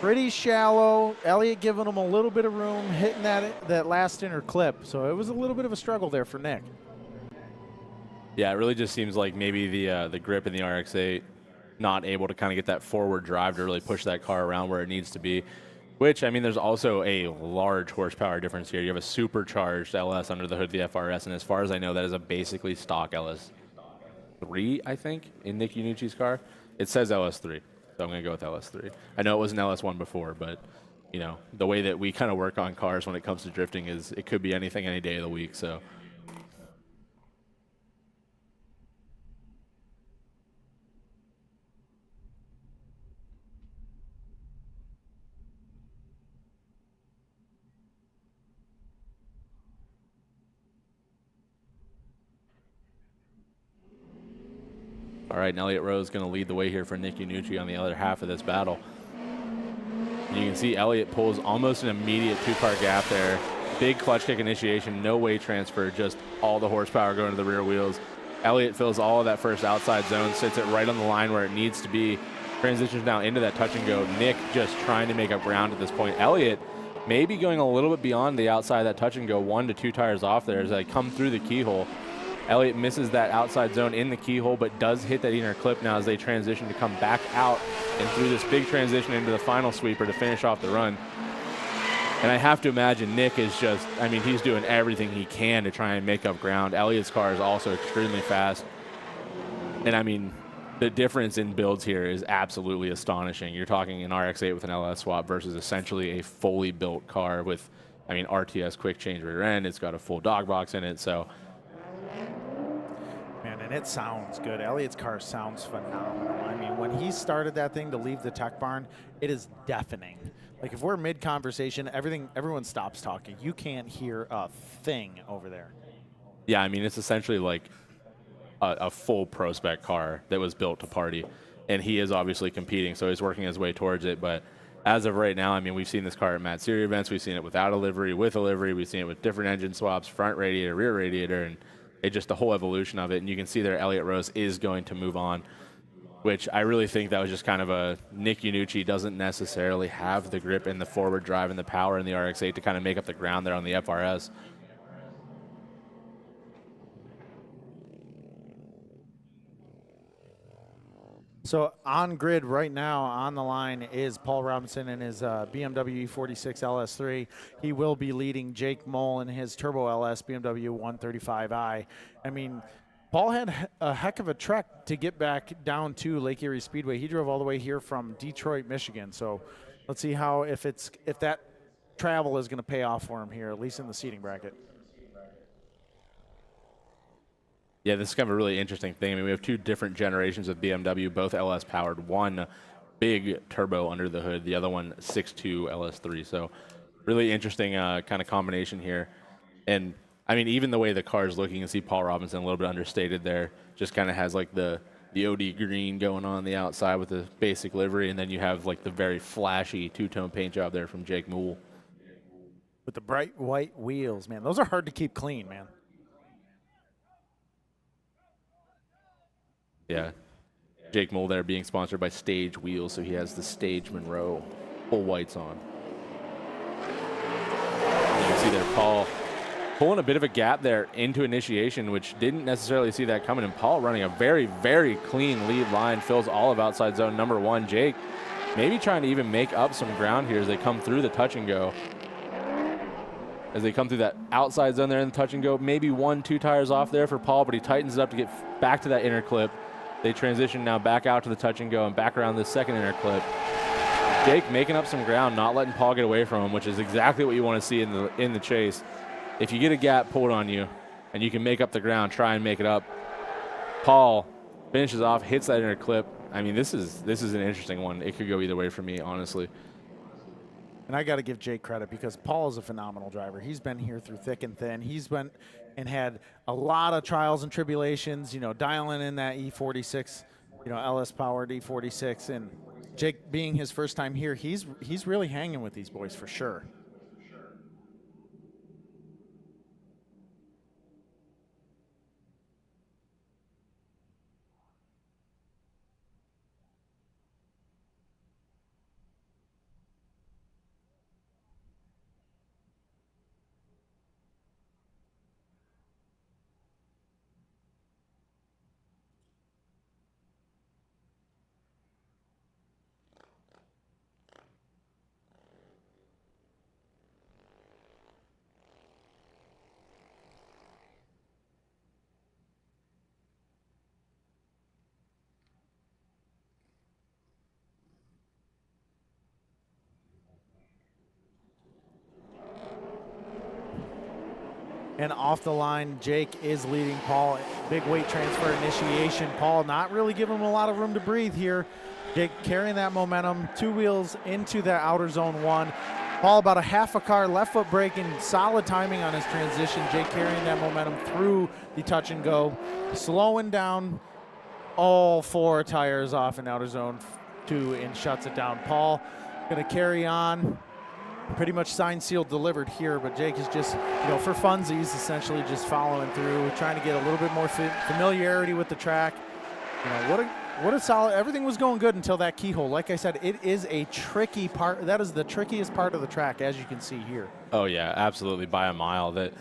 pretty shallow. Elliott giving him a little bit of room, hitting that last inner clip. So it was a little bit of a struggle there for Nick. Yeah, it really just seems like maybe the grip in the RX-8 not able to kind of get that forward drive to really push that car around where it needs to be, which, I mean, there's also a large horsepower difference here. You have a supercharged LS under the hood of the FRS, and as far as I know, that is a basically stock LS3, I think, in Nick Yanucci's car. It says LS3, so I'm going to go with LS3. I know it was an LS1 before, but, you know, the way that we kind of work on cars when it comes to drifting is it could be anything any day of the week, so... All right, and Elliott Rose going to lead the way here for Nick Yanucci on the other half of this battle. And you can see Elliott pulls almost an immediate 2-car gap there. Big clutch kick initiation, no weight transfer, just all the horsepower going to the rear wheels. Elliott fills all of that first outside zone, sits it right on the line where it needs to be. Transitions now into that touch and go. Nick just trying to make up ground at this point. Elliott maybe going a little bit beyond the outside of that touch and go, 1 to 2 tires off there as they come through the keyhole. Elliott misses that outside zone in the keyhole, but does hit that inner clip now as they transition to come back out and through this big transition into the final sweeper to finish off the run. And I have to imagine Nick is just, I mean, he's doing everything he can to try and make up ground. Elliott's car is also extremely fast. And I mean, the difference in builds here is absolutely astonishing. You're talking an RX-8 with an LS swap versus essentially a fully built car with, I mean, RTS quick change rear end. It's got a full dog box in it, so. Man, and it sounds good. Elliott's car sounds phenomenal. I mean, when he started that thing to leave the tech barn, it is deafening. Like, if we're mid-conversation, everyone stops talking. You can't hear a thing over there. Yeah, I mean, it's essentially like a full pro spec car that was built to party, and he is obviously competing, so he's working his way towards it. But as of right now, I mean, we've seen this car at Mad Series events. We've seen it without a livery, with a livery. We've seen it with different engine swaps, front radiator, rear radiator, and it's just the whole evolution of it. And you can see there Elliott Rose is going to move on, which I really think that was just kind of a Nick Yanucci doesn't necessarily have the grip and the forward drive and the power in the RX-8 to kind of make up the ground there on the FRS. So on grid right now on the line is Paul Robinson in his BMW E46 LS3. He will be leading Jake Moll in his Turbo LS BMW 135i. I mean, Paul had a heck of a trek to get back down to Lake Erie Speedway. He drove all the way here from Detroit, Michigan. So let's see how if that travel is going to pay off for him here, at least in the seating bracket. Yeah, this is kind of a really interesting thing. I mean, we have two different generations of BMW, both LS powered. One big turbo under the hood, the other one 6.2 LS3. So really interesting kind of combination here. And I mean, even the way the car is looking, you can see Paul Robinson a little bit understated there. Just kind of has like the OD green going on the outside with the basic livery, and then you have like the very flashy two-tone paint job there from Jake Moll. With the bright white wheels, man. Those are hard to keep clean, man. Yeah, Jake Moll there being sponsored by Stage Wheels, so he has the Stage Monroe full whites on. You can see there Paul pulling a bit of a gap there into initiation, which didn't necessarily see that coming, and Paul running a very, very clean lead line, fills all of outside zone number 1. Jake maybe trying to even make up some ground here as they come through the touch and go. As they come through that outside zone there in the touch and go, maybe 1-2 tires off there for Paul, but he tightens it up to get back to that inner clip. They transition now back out to the touch and go and back around this second inner clip. Jake making up some ground, not letting Paul get away from him, which is exactly what you want to see in the chase. If you get a gap pulled on you and you can make up the ground, try and make it up. Paul finishes off, hits that inner clip. I mean, this is an interesting one. It could go either way for me, honestly. And I got to give Jake credit because Paul is a phenomenal driver. He's been here through thick and thin. He's been and had a lot of trials and tribulations, you know, dialing in that E46, you know, LS powered E46. And Jake being his first time here, he's really hanging with these boys for sure. And off the line, Jake is leading Paul. Big weight transfer initiation. Paul not really giving him a lot of room to breathe here. Jake carrying that momentum, 2 wheels into the outer zone 1. Paul about a half a car, left foot brake, and solid timing on his transition. Jake carrying that momentum through the touch and go. Slowing down all 4 tires off in outer zone 2 and shuts it down. Paul gonna carry on. Pretty much signed, sealed, delivered here, but Jake is just, you know, for funsies, essentially just following through, trying to get a little bit more familiarity with the track. You know, what a solid, everything was going good until that keyhole. Like I said, it is a tricky part. That is the trickiest part of the track, as you can see here. Oh, yeah, absolutely, by a mile. That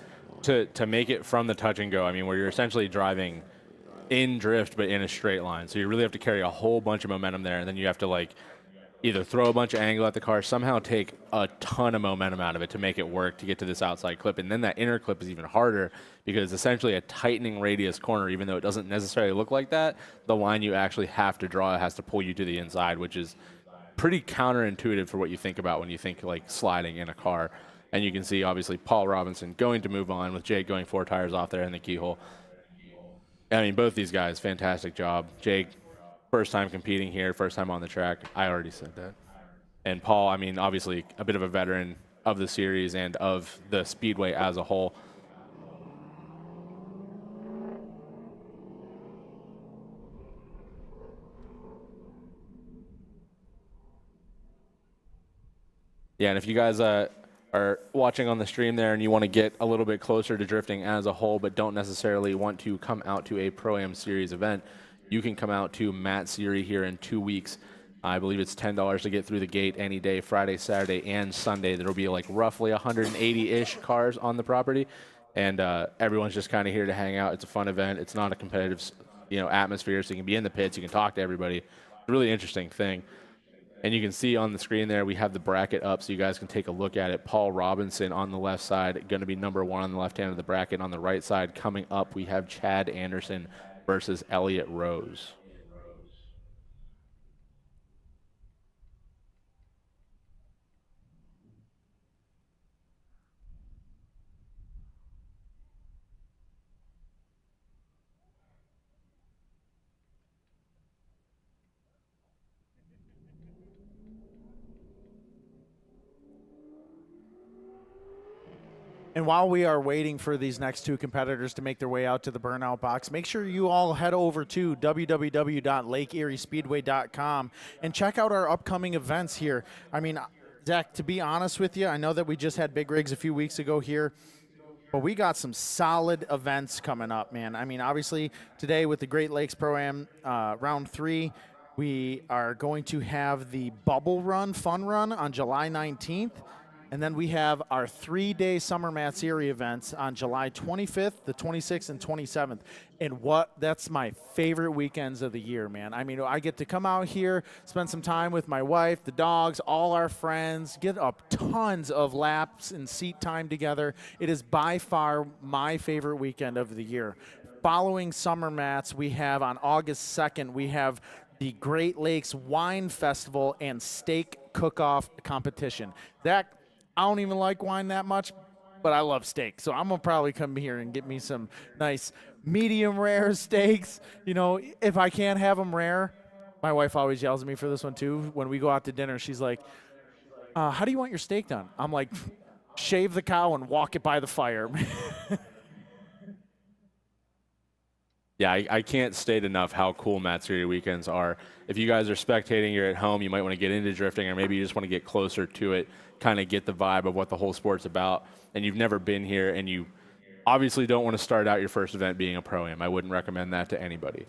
to make it from the touch and go, I mean, where you're essentially driving in drift, but in a straight line. So you really have to carry a whole bunch of momentum there, and then you have to, like, either throw a bunch of angle at the car, somehow take a ton of momentum out of it to make it work to get to this outside clip. And then that inner clip is even harder because it's essentially a tightening radius corner, even though it doesn't necessarily look like that. The line you actually have to draw has to pull you to the inside, which is pretty counterintuitive for what you think about when you think like sliding in a car. And you can see, obviously, Paul Robinson going to move on with Jake going 4 tires off there in the keyhole. I mean, both these guys, fantastic job. Jake, first time competing here, first time on the track. I already said that. And Paul, I mean, obviously a bit of a veteran of the series and of the Speedway as a whole. Yeah, and if you guys are watching on the stream there and you want to get a little bit closer to drifting as a whole but don't necessarily want to come out to a Pro-Am Series event, you can come out to Matt Series here in 2 weeks. I believe it's $10 to get through the gate any day, Friday, Saturday, and Sunday. There will be like roughly 180-ish cars on the property, and everyone's just kind of here to hang out. It's a fun event. It's not a competitive, you know, atmosphere, so you can be in the pits, you can talk to everybody. It's a really interesting thing. And you can see on the screen there, we have the bracket up so you guys can take a look at it. Paul Robinson on the left side, going to be number 1 on the left hand of the bracket. On the right side, coming up, we have Chad Anderson versus Elliott Rose. And while we are waiting for these next 2 competitors to make their way out to the burnout box, make sure you all head over to www.lakeeriespeedway.com and check out our upcoming events here. I mean, Zach, to be honest with you, I know that we just had Big Rigs a few weeks ago here, but we got some solid events coming up, man. I mean, obviously, today with the Great Lakes Pro-Am Round 3, we are going to have the Bubble Run, Fun Run on July 19th. And then we have our 3-day Summer Mat Series events on July 25th, the 26th, and 27th. And that's my favorite weekends of the year, man. I mean, I get to come out here, spend some time with my wife, the dogs, all our friends, get up tons of laps and seat time together. It is by far my favorite weekend of the year. Following Summer Mats, we have on August 2nd, we have the Great Lakes Wine Festival and Steak Cook-Off Competition. Zach, I don't even like wine that much, but I love steak. So I'm going to probably come here and get me some nice medium rare steaks. You know, if I can't have them rare, my wife always yells at me for this one too. When we go out to dinner, she's like, how do you want your steak done? I'm like, shave the cow and walk it by the fire. Yeah, I can't state enough how cool Matsuria weekends are. If you guys are spectating, you're at home, you might want to get into drifting, or maybe you just want to get closer to it, kind of get the vibe of what the whole sport's about, and you've never been here, and you obviously don't want to start out your first event being a Pro-Am. I wouldn't recommend that to anybody.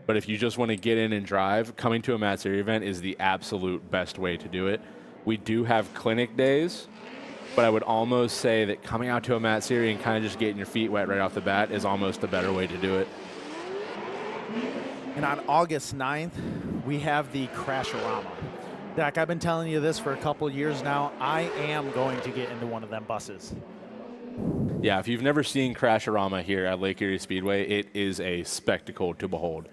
But if you just want to get in and drive, coming to a Matsuria event is the absolute best way to do it. We do have clinic days, but I would almost say that coming out to a Matsuria and kind of just getting your feet wet right off the bat is almost the better way to do it. And on August 9th, we have the Crasherama. Zach, I've been telling you this for a couple years now. I am going to get into one of them buses. Yeah, if you've never seen Crasherama here at Lake Erie Speedway, it is a spectacle to behold.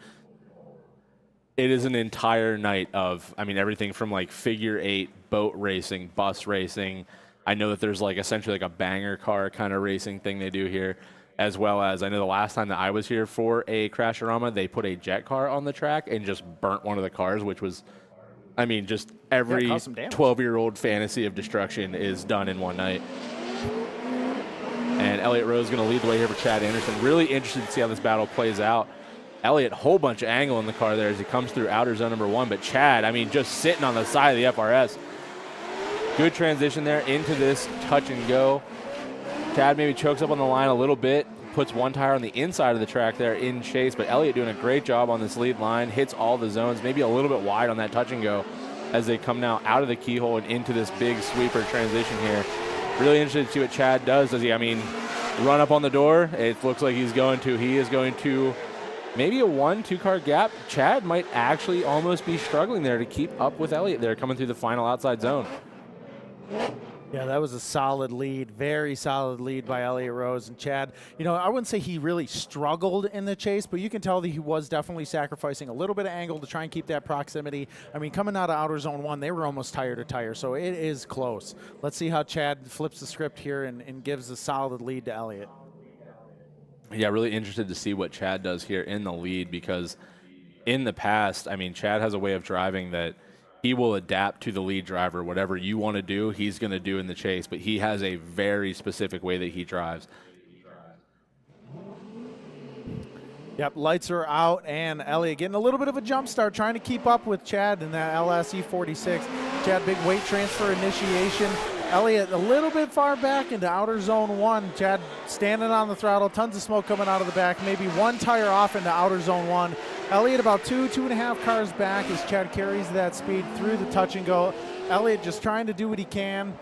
It is an entire night of, I mean, everything from like figure eight, boat racing, bus racing. I know that there's like essentially like a banger car kind of racing thing they do here, as well as I know the last time that I was here for a Crasherama, they put a jet car on the track and just burnt one of the cars, which was, I mean, just every 12-year-old fantasy of destruction is done in one night. And Elliott Rose is going to lead the way here for Chad Anderson. Really interested to see how this battle plays out. Elliott, whole bunch of angle in the car there as he comes through outer zone number 1. But Chad, I mean, just sitting on the side of the FRS. Good transition there into this touch and go. Chad maybe chokes up on the line a little bit, puts one tire on the inside of the track there in chase, but Elliott doing a great job on this lead line, hits all the zones, maybe a little bit wide on that touch and go as they come now out of the keyhole and into this big sweeper transition here. Really interested to see what Chad does. Does he, I mean, run up on the door? It looks like he is going to maybe a 1-2 car gap. Chad might actually almost be struggling there to keep up with Elliott there coming through the final outside zone. Yeah, that was a solid lead, very solid lead by Elliott Rose. And Chad, you know, I wouldn't say he really struggled in the chase, but you can tell that he was definitely sacrificing a little bit of angle to try and keep that proximity. I mean, coming out of outer zone 1, they were almost tire to tire, so it is close. Let's see how Chad flips the script here and gives a solid lead to Elliott. Yeah, really interested to see what Chad does here in the lead, because in the past, I mean, Chad has a way of driving that he will adapt to the lead driver. Whatever you want to do, he's going to do in the chase, but he has a very specific way that he drives. Yep, lights are out, and Elliott getting a little bit of a jump start, trying to keep up with Chad in that LSE 46. Chad, big weight transfer initiation. Elliott a little bit far back into outer zone 1. Chad standing on the throttle, tons of smoke coming out of the back, maybe one tire off into outer zone 1. Elliott about 2.5 cars back as Chad carries that speed through the touch and go. Elliott just trying to do what he can.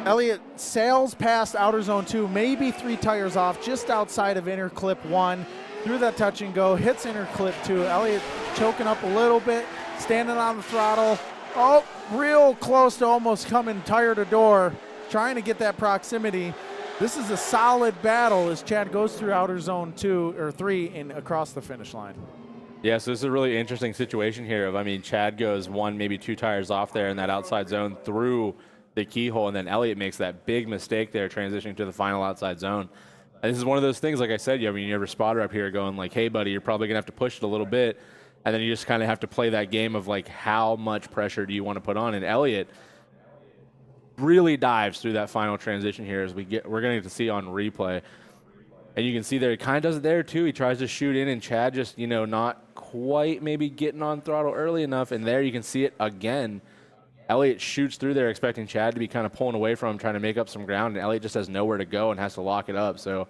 Elliott sails past outer zone 2, maybe 3 tires off, just outside of inner clip 1. Through that touch and go, hits inner clip 2. Elliott choking up a little bit, standing on the throttle. Oh, real close to almost coming tire to door, trying to get that proximity. This is a solid battle as Chad goes through outer zone 2 or 3 and across the finish line. Yeah, so this is a really interesting situation here. I mean, Chad goes 1, maybe 2 tires off there in that outside zone through the keyhole, and then Elliott makes that big mistake there transitioning to the final outside zone. And this is one of those things, like I said, you have a spotter up here going like, hey, buddy, you're probably going to have to push it a little bit. And then you just kind of have to play that game of like, how much pressure do you want to put on? And Elliott really dives through that final transition here as we're going to see on replay. And you can see there, he kind of does it there too. He tries to shoot in, and Chad just, not quite maybe getting on throttle early enough. And there you can see it again. Elliott shoots through there expecting Chad to be kind of pulling away from him, trying to make up some ground, and Elliott just has nowhere to go and has to lock it up. So,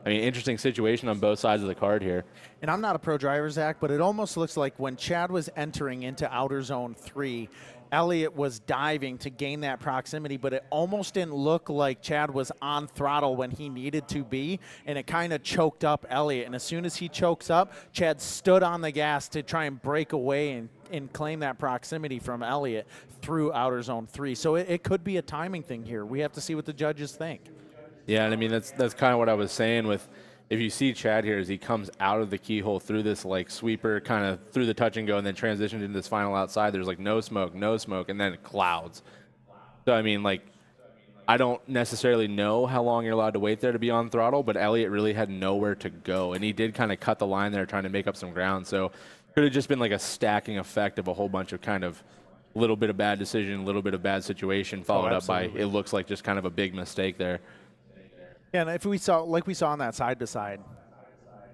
I mean, interesting situation on both sides of the card here. And I'm not a pro driver, Zach, but it almost looks like when Chad was entering into outer zone 3, Elliott was diving to gain that proximity, but it almost didn't look like Chad was on throttle when he needed to be, and it kind of choked up Elliott. And as soon as he chokes up, Chad stood on the gas to try and break away and claim that proximity from Elliott through outer zone 3. So it could be a timing thing here. We have to see what the judges think. Yeah, and I mean, that's kind of what I was saying with if you see Chad here as he comes out of the keyhole through this like sweeper, kind of through the touch and go, and then transitioned into this final outside, there's like no smoke, and then clouds. So, I mean, like, I don't necessarily know how long you're allowed to wait there to be on throttle, but Elliott really had nowhere to go. And he did kind of cut the line there trying to make up some ground. So could have just been like a stacking effect of a whole bunch of kind of little bit of bad decision, little bit of bad situation, followed up by it looks like just kind of a big mistake there. Yeah, and if we saw, like we saw on that side-by-side,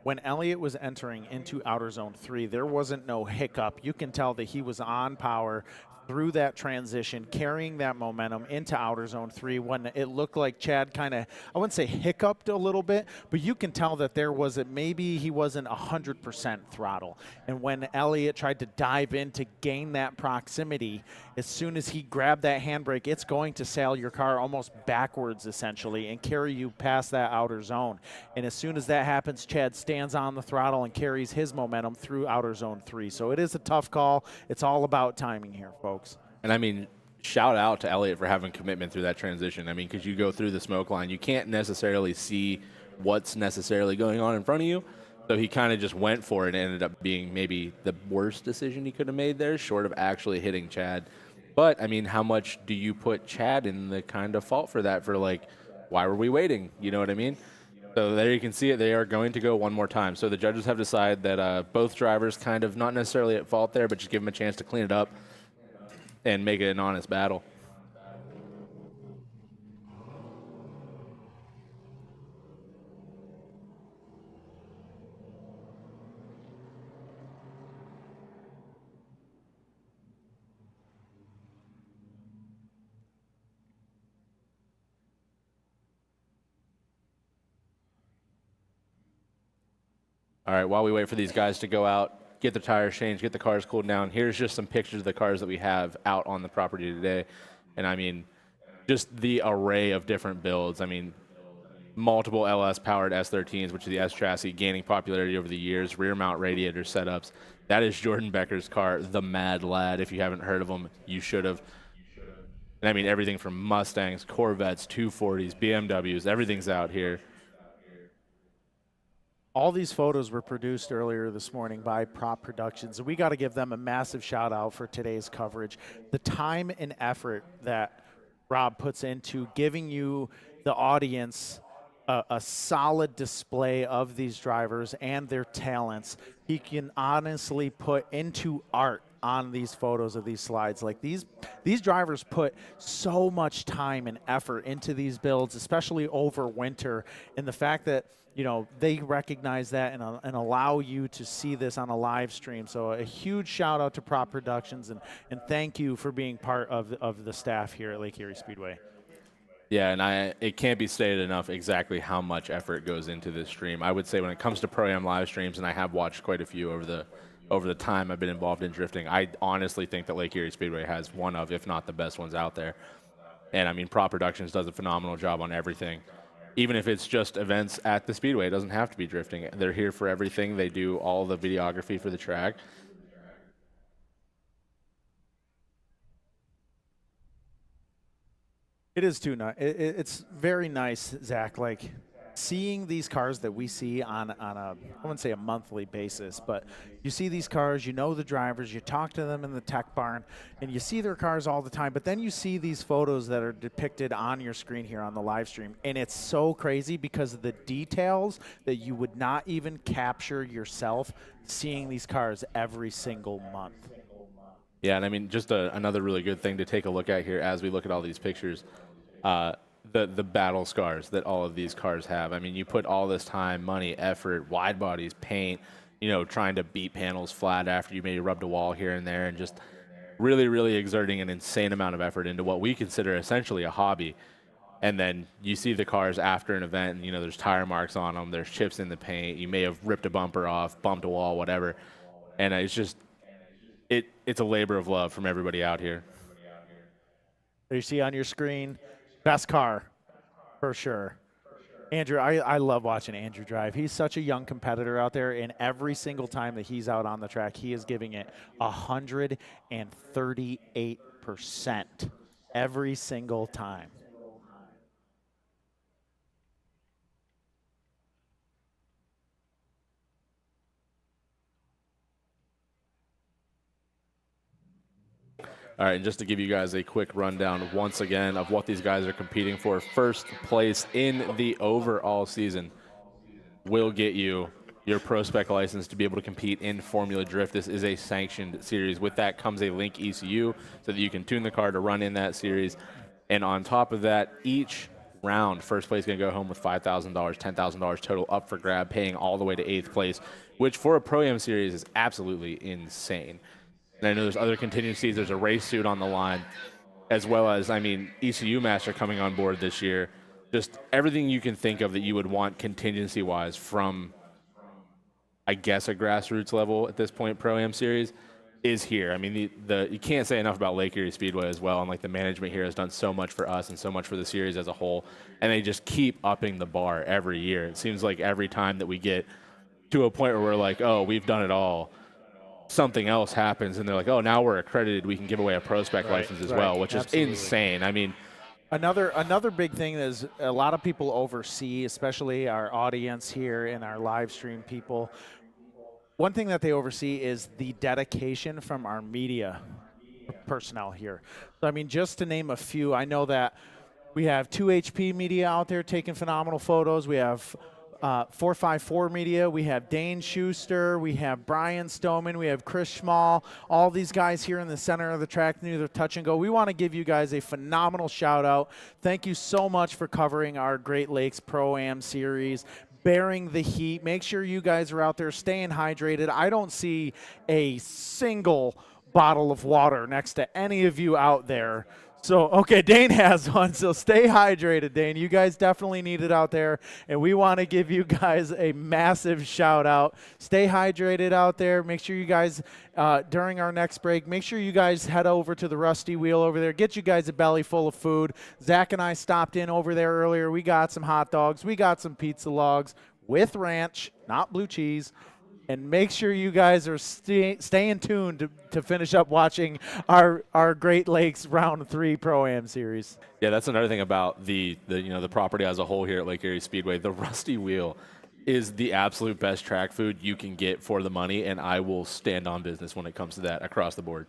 when Elliott was entering into outer zone 3, there wasn't no hiccup. You can tell that he was on power through that transition, carrying that momentum into outer zone 3 when it looked like Chad kind of, I wouldn't say hiccuped a little bit, but you can tell that there was maybe he wasn't 100% throttle. And when Elliott tried to dive in to gain that proximity, as soon as he grabbed that handbrake, it's going to sail your car almost backwards essentially and carry you past that outer zone. And as soon as that happens, Chad stands on the throttle and carries his momentum through outer zone 3. So it is a tough call. It's all about timing here, folks. And I mean, shout out to Elliott for having commitment through that transition. I mean, because you go through the smoke line, you can't necessarily see what's necessarily going on in front of you. So he kind of just went for it and ended up being maybe the worst decision he could have made there, short of actually hitting Chad. But, I mean, how much do you put Chad in the kind of fault for that, for like, why were we waiting? You know what I mean? So there you can see it. They are going to go one more time. So the judges have decided that both drivers kind of not necessarily at fault there, but just give them a chance to clean it up and make it an honest battle. All right, while we wait for these guys to go out, get the tires changed, get the cars cooled down, here's just some pictures of the cars that we have out on the property today. And I mean, just the array of different builds. I mean, multiple LS-powered S13s, which is the S chassis, gaining popularity over the years, rear mount radiator setups. That is Jordan Becker's car, the Mad Lad. If you haven't heard of him, you should have. And I mean, everything from Mustangs, Corvettes, 240s, BMWs, everything's out here. All these photos were produced earlier this morning by Prop Productions, and we got to give them a massive shout out for today's coverage. The time and effort that Rob puts into giving you, the audience, a solid display of these drivers and their talents, he can honestly put into art on these photos of these slides. Like these drivers put so much time and effort into these builds, especially over winter, and the fact that, you know, they recognize that and allow you to see this on a live stream. So a huge shout out to Prop Productions, and thank you for being part of the staff here at Lake Erie Speedway. Yeah, and it can't be stated enough exactly how much effort goes into this stream. I would say when it comes to Pro-Am live streams, and I have watched quite a few over the time I've been involved in drifting, I honestly think that Lake Erie Speedway has one of, if not the best ones out there. And I mean, Prop Productions does a phenomenal job on everything. Even if it's just events at the Speedway, it doesn't have to be drifting. They're here for everything. They do all the videography for the track. It is too nice. It's very nice, Zach. Like seeing these cars that we see on a, I wouldn't say a monthly basis, but you see these cars, you know the drivers, you talk to them in the tech barn, and you see their cars all the time. But then you see these photos that are depicted on your screen here on the live stream, and it's so crazy because of the details that you would not even capture yourself seeing these cars every single month. Yeah, and I mean, just another really good thing to take a look at here as we look at all these pictures, the battle scars that all of these cars have. I mean, you put all this time, money, effort, wide bodies, paint, you know, trying to beat panels flat after you maybe rubbed a wall here and there, and just really, really exerting an insane amount of effort into what we consider essentially a hobby. And then you see the cars after an event, and, you know, there's tire marks on them, there's chips in the paint, you may have ripped a bumper off, bumped a wall, whatever. And it's just, it's a labor of love from everybody out here. There you see on your screen, best car, for sure. Andrew, I love watching Andrew drive. He's such a young competitor out there, and every single time that he's out on the track, he is giving it 138% every single time. All right, and just to give you guys a quick rundown once again of what these guys are competing for, first place in the overall season will get you your pro spec license to be able to compete in Formula Drift. This is a sanctioned series. With that comes a Link ECU so that you can tune the car to run in that series. And on top of that, each round, first place is going to go home with $5,000, $10,000 total up for grab, paying all the way to 8th place, which for a Pro-Am series is absolutely insane. And I know there's other contingencies. There's a race suit on the line, as well as, I mean, ECU Master coming on board this year. Just everything you can think of that you would want contingency-wise from, I guess, a grassroots level at this point Pro-Am series is here. I mean, you can't say enough about Lake Erie Speedway as well, and like the management here has done so much for us and so much for the series as a whole, and they just keep upping the bar every year. It seems like every time that we get to a point where we're like, oh, we've done it all, something else happens, and they're like, oh, now we're accredited, we can give away a pro spec license as well, which is insane. I mean, Another big thing is a lot of people oversee, especially our audience here and our live stream people. One thing that they oversee is the dedication from our media personnel here. So, I mean, just to name a few, I know that we have 2HP Media out there taking phenomenal photos. We have 454 Media. We have Dane Schuster. We have Brian Stoneman. We have Chris Schmall. All these guys here in the center of the track near the touch and go. We want to give you guys a phenomenal shout out. Thank you so much for covering our Great Lakes Pro-Am series, bearing the heat. Make sure you guys are out there staying hydrated. I don't see a single bottle of water next to any of you out there. So, okay, Dane has one, so stay hydrated, Dane. You guys definitely need it out there, and we want to give you guys a massive shout-out. Stay hydrated out there. Make sure you guys, during our next break, make sure you guys head over to the Rusty Wheel over there. Get you guys a belly full of food. Zach and I stopped in over there earlier. We got some hot dogs. We got some pizza logs with ranch, not blue cheese. And make sure you guys are staying tuned to finish up watching our Great Lakes Round 3 Pro-Am series. Yeah, that's another thing about the property as a whole here at Lake Erie Speedway. The Rusty Wheel is the absolute best track food you can get for the money, and I will stand on business when it comes to that across the board.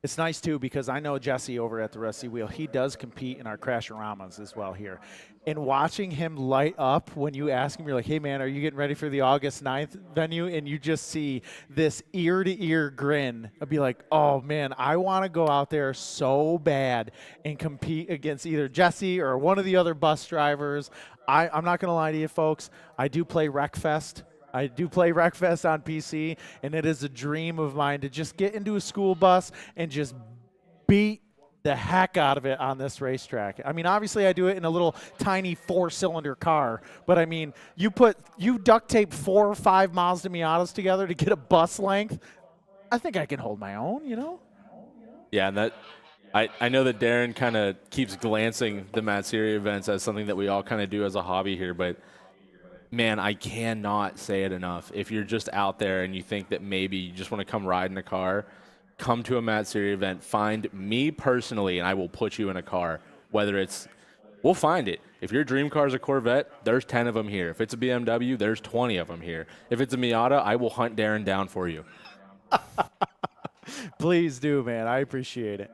It's nice, too, because I know Jesse over at the Rusty Wheel. He does compete in our Crasheramas as well here. And watching him light up when you ask him, you're like, hey, man, are you getting ready for the August 9th venue? And you just see this ear-to-ear grin. I'd be like, oh, man, I want to go out there so bad and compete against either Jesse or one of the other bus drivers. I'm not going to lie to you, folks. I do play Wreckfest. I do play Wreckfest on PC, and it is a dream of mine to just get into a school bus and just beat the heck out of it on this racetrack. I mean, obviously I do it in a little tiny 4-cylinder car, but I mean, you duct tape 4 or 5 Mazda Miatas together to get a bus length. I think I can hold my own, you know? Yeah, and I know that Darren kind of keeps glancing the Matt Siri events as something that we all kind of do as a hobby here, but man, I cannot say it enough. If you're just out there and you think that maybe you just want to come ride in a car, come to a Matt Siri event, find me personally, and I will put you in a car. We'll find it. If your dream car is a Corvette, there's 10 of them here. If it's a BMW, there's 20 of them here. If it's a Miata, I will hunt Darren down for you. Please do, man. I appreciate it.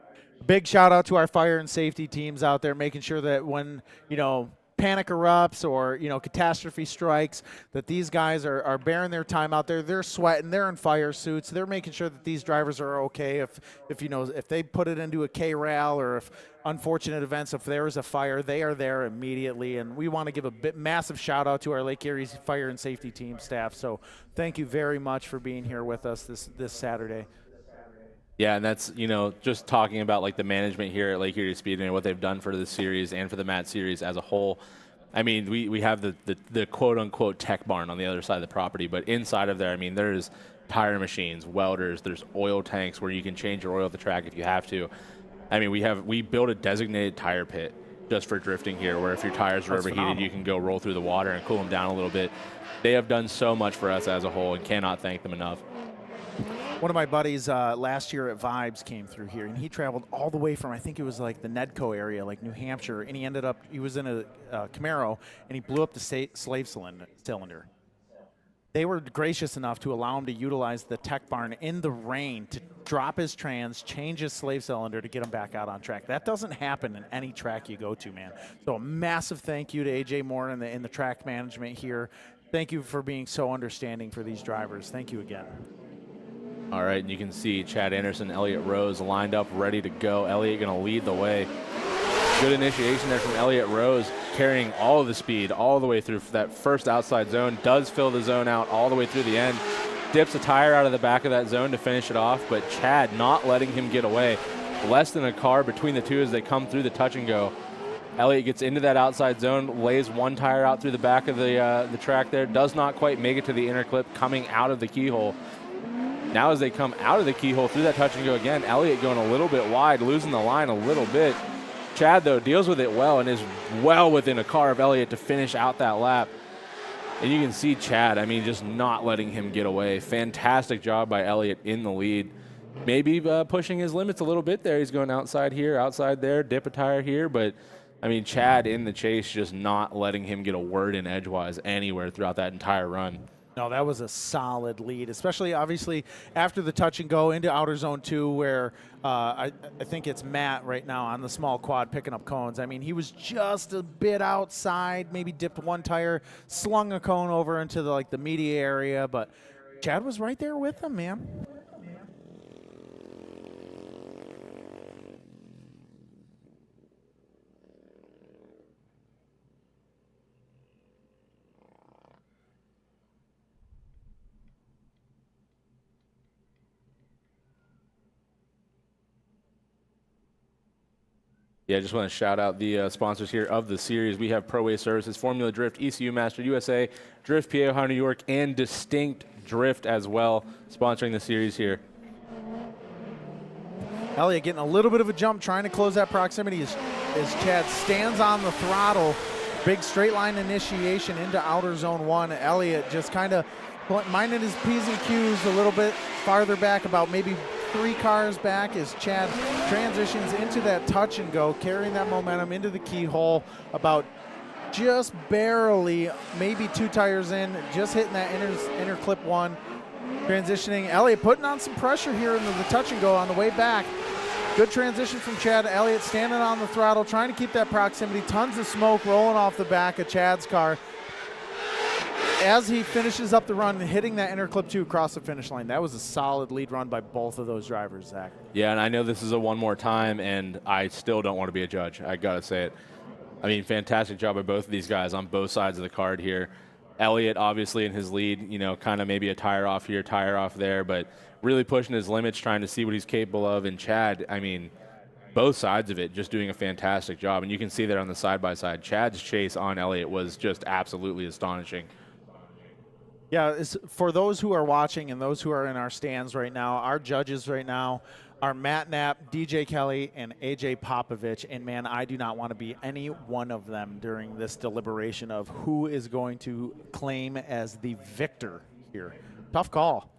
Big shout out to our fire and safety teams out there, making sure that when, panic erupts or, catastrophe strikes, that these guys are bearing their time out there. They're sweating. They're in fire suits. They're making sure that these drivers are okay. If they put it into a K-Ral or if unfortunate events, if there is a fire, they are there immediately. And we want to give a massive shout out to our Lake Erie fire and safety team staff. So thank you very much for being here with us this Saturday. Yeah, and that's, just talking about like the management here at Lake Erie Speedway and what they've done for the series and for the Matt series as a whole. I mean, we have the quote-unquote tech barn on the other side of the property, but inside of there, I mean, there's tire machines, welders, there's oil tanks where you can change your oil at the track if you have to. I mean, we built a designated tire pit just for drifting here, where if your tires are overheated, phenomenal. You can go roll through the water and cool them down a little bit. They have done so much for us as a whole and cannot thank them enough. One of my buddies last year at Vibes came through here, and he traveled all the way from, I think it was like the Nedco area, like New Hampshire, and he was in a Camaro, and he blew up the slave cylinder. They were gracious enough to allow him to utilize the tech barn in the rain drop his trans, change his slave cylinder to get him back out on track. That doesn't happen in any track you go to, man. So a massive thank you to AJ Moore and the track management here. Thank you for being so understanding for these drivers. Thank you again. All right, and you can see Chad Anderson, Elliott Rose lined up, ready to go. Elliott going to lead the way. Good initiation there from Elliott Rose, carrying all of the speed all the way through that first outside zone. Does fill the zone out all the way through the end. Dips a tire out of the back of that zone to finish it off, but Chad not letting him get away. Less than a car between the two as they come through the touch and go. Elliott gets into that outside zone, lays one tire out through the back of the track there. Does not quite make it to the inner clip, coming out of the keyhole. Now as they come out of the keyhole through that touch and go again, Elliott going a little bit wide, losing the line a little bit. Chad, though, deals with it well and is well within a car of Elliott to finish out that lap. And you can see Chad, I mean, just not letting him get away. Fantastic job by Elliott in the lead. Maybe pushing his limits a little bit there. He's going outside here, outside there, dip a tire here. But, I mean, Chad in the chase just not letting him get a word in edgewise anywhere throughout that entire run. No, that was a solid lead, especially obviously after the touch and go into outer zone 2 where I think it's Matt right now on the small quad picking up cones. I mean, he was just a bit outside, maybe dipped one tire, slung a cone over into the media area, but Chad was right there with him, man. Yeah, I just want to shout out the sponsors here of the series. We have ProWay Services, Formula Drift, ECU Master USA, Drift PA Ohio, New York, and Distinct Drift as well, sponsoring the series here. Elliott getting a little bit of a jump, trying to close that proximity as Chad stands on the throttle. Big straight line initiation into outer zone 1. Elliott just kind of minding his P's and Q's a little bit farther back, about maybe 3 cars back as Chad transitions into that touch and go, carrying that momentum into the keyhole, about just barely, maybe 2 tires in, just hitting that inner clip 1. Transitioning, Elliott putting on some pressure here into the touch and go on the way back. Good transition from Chad. Elliott standing on the throttle, trying to keep that proximity. Tons of smoke rolling off the back of Chad's car as he finishes up the run and hitting that inner clip 2 across the finish line. That was a solid lead run by both of those drivers, Zach. Yeah, and I know this is a one more time, and I still don't want to be a judge. I got to say it. I mean, fantastic job by both of these guys on both sides of the card here. Elliott, obviously, in his lead, you know, kind of maybe a tire off here, tire off there, but really pushing his limits, trying to see what he's capable of. And Chad, I mean, both sides of it, just doing a fantastic job. And you can see that on the side-by-side. Chad's chase on Elliott was just absolutely astonishing. Yeah, for those who are watching and those who are in our stands right now, our judges right now are Matt Knapp, DJ Kelly, and AJ Popovich. And, man, I do not want to be any one of them during this deliberation of who is going to claim as the victor here. Tough call.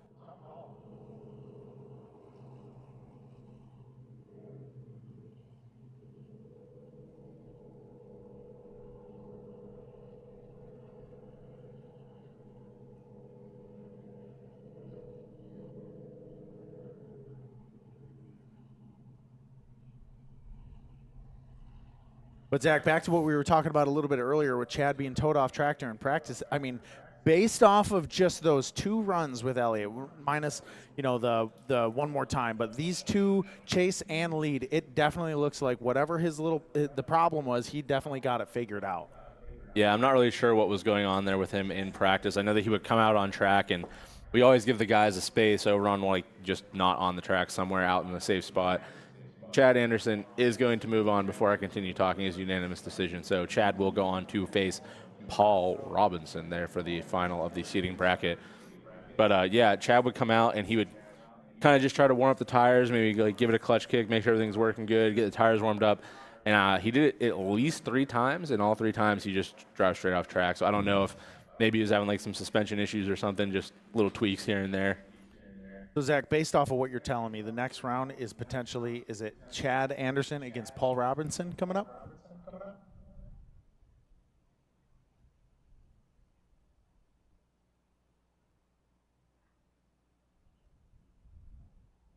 But, Zach, back to what we were talking about a little bit earlier with Chad being towed off track during practice. I mean, based off of just those 2 runs with Elliott, minus, you know, the one more time, but these 2, chase and lead, it definitely looks like whatever the problem was, he definitely got it figured out. Yeah, I'm not really sure what was going on there with him in practice. I know that he would come out on track, and we always give the guys a space over on, like, just not on the track somewhere out in a safe spot. Chad Anderson is going to move on before I continue talking. His unanimous decision. So Chad will go on to face Paul Robinson there for the final of the seating bracket. But, yeah, Chad would come out, and he would kind of just try to warm up the tires, maybe like give it a clutch kick, make sure everything's working good, get the tires warmed up. And he did it at least 3 times, and all 3 times he just drives straight off track. So I don't know if maybe he was having like some suspension issues or something, just little tweaks here and there. So, Zach, based off of what you're telling me, the next round is potentially, is it Chad Anderson against Paul Robinson coming up?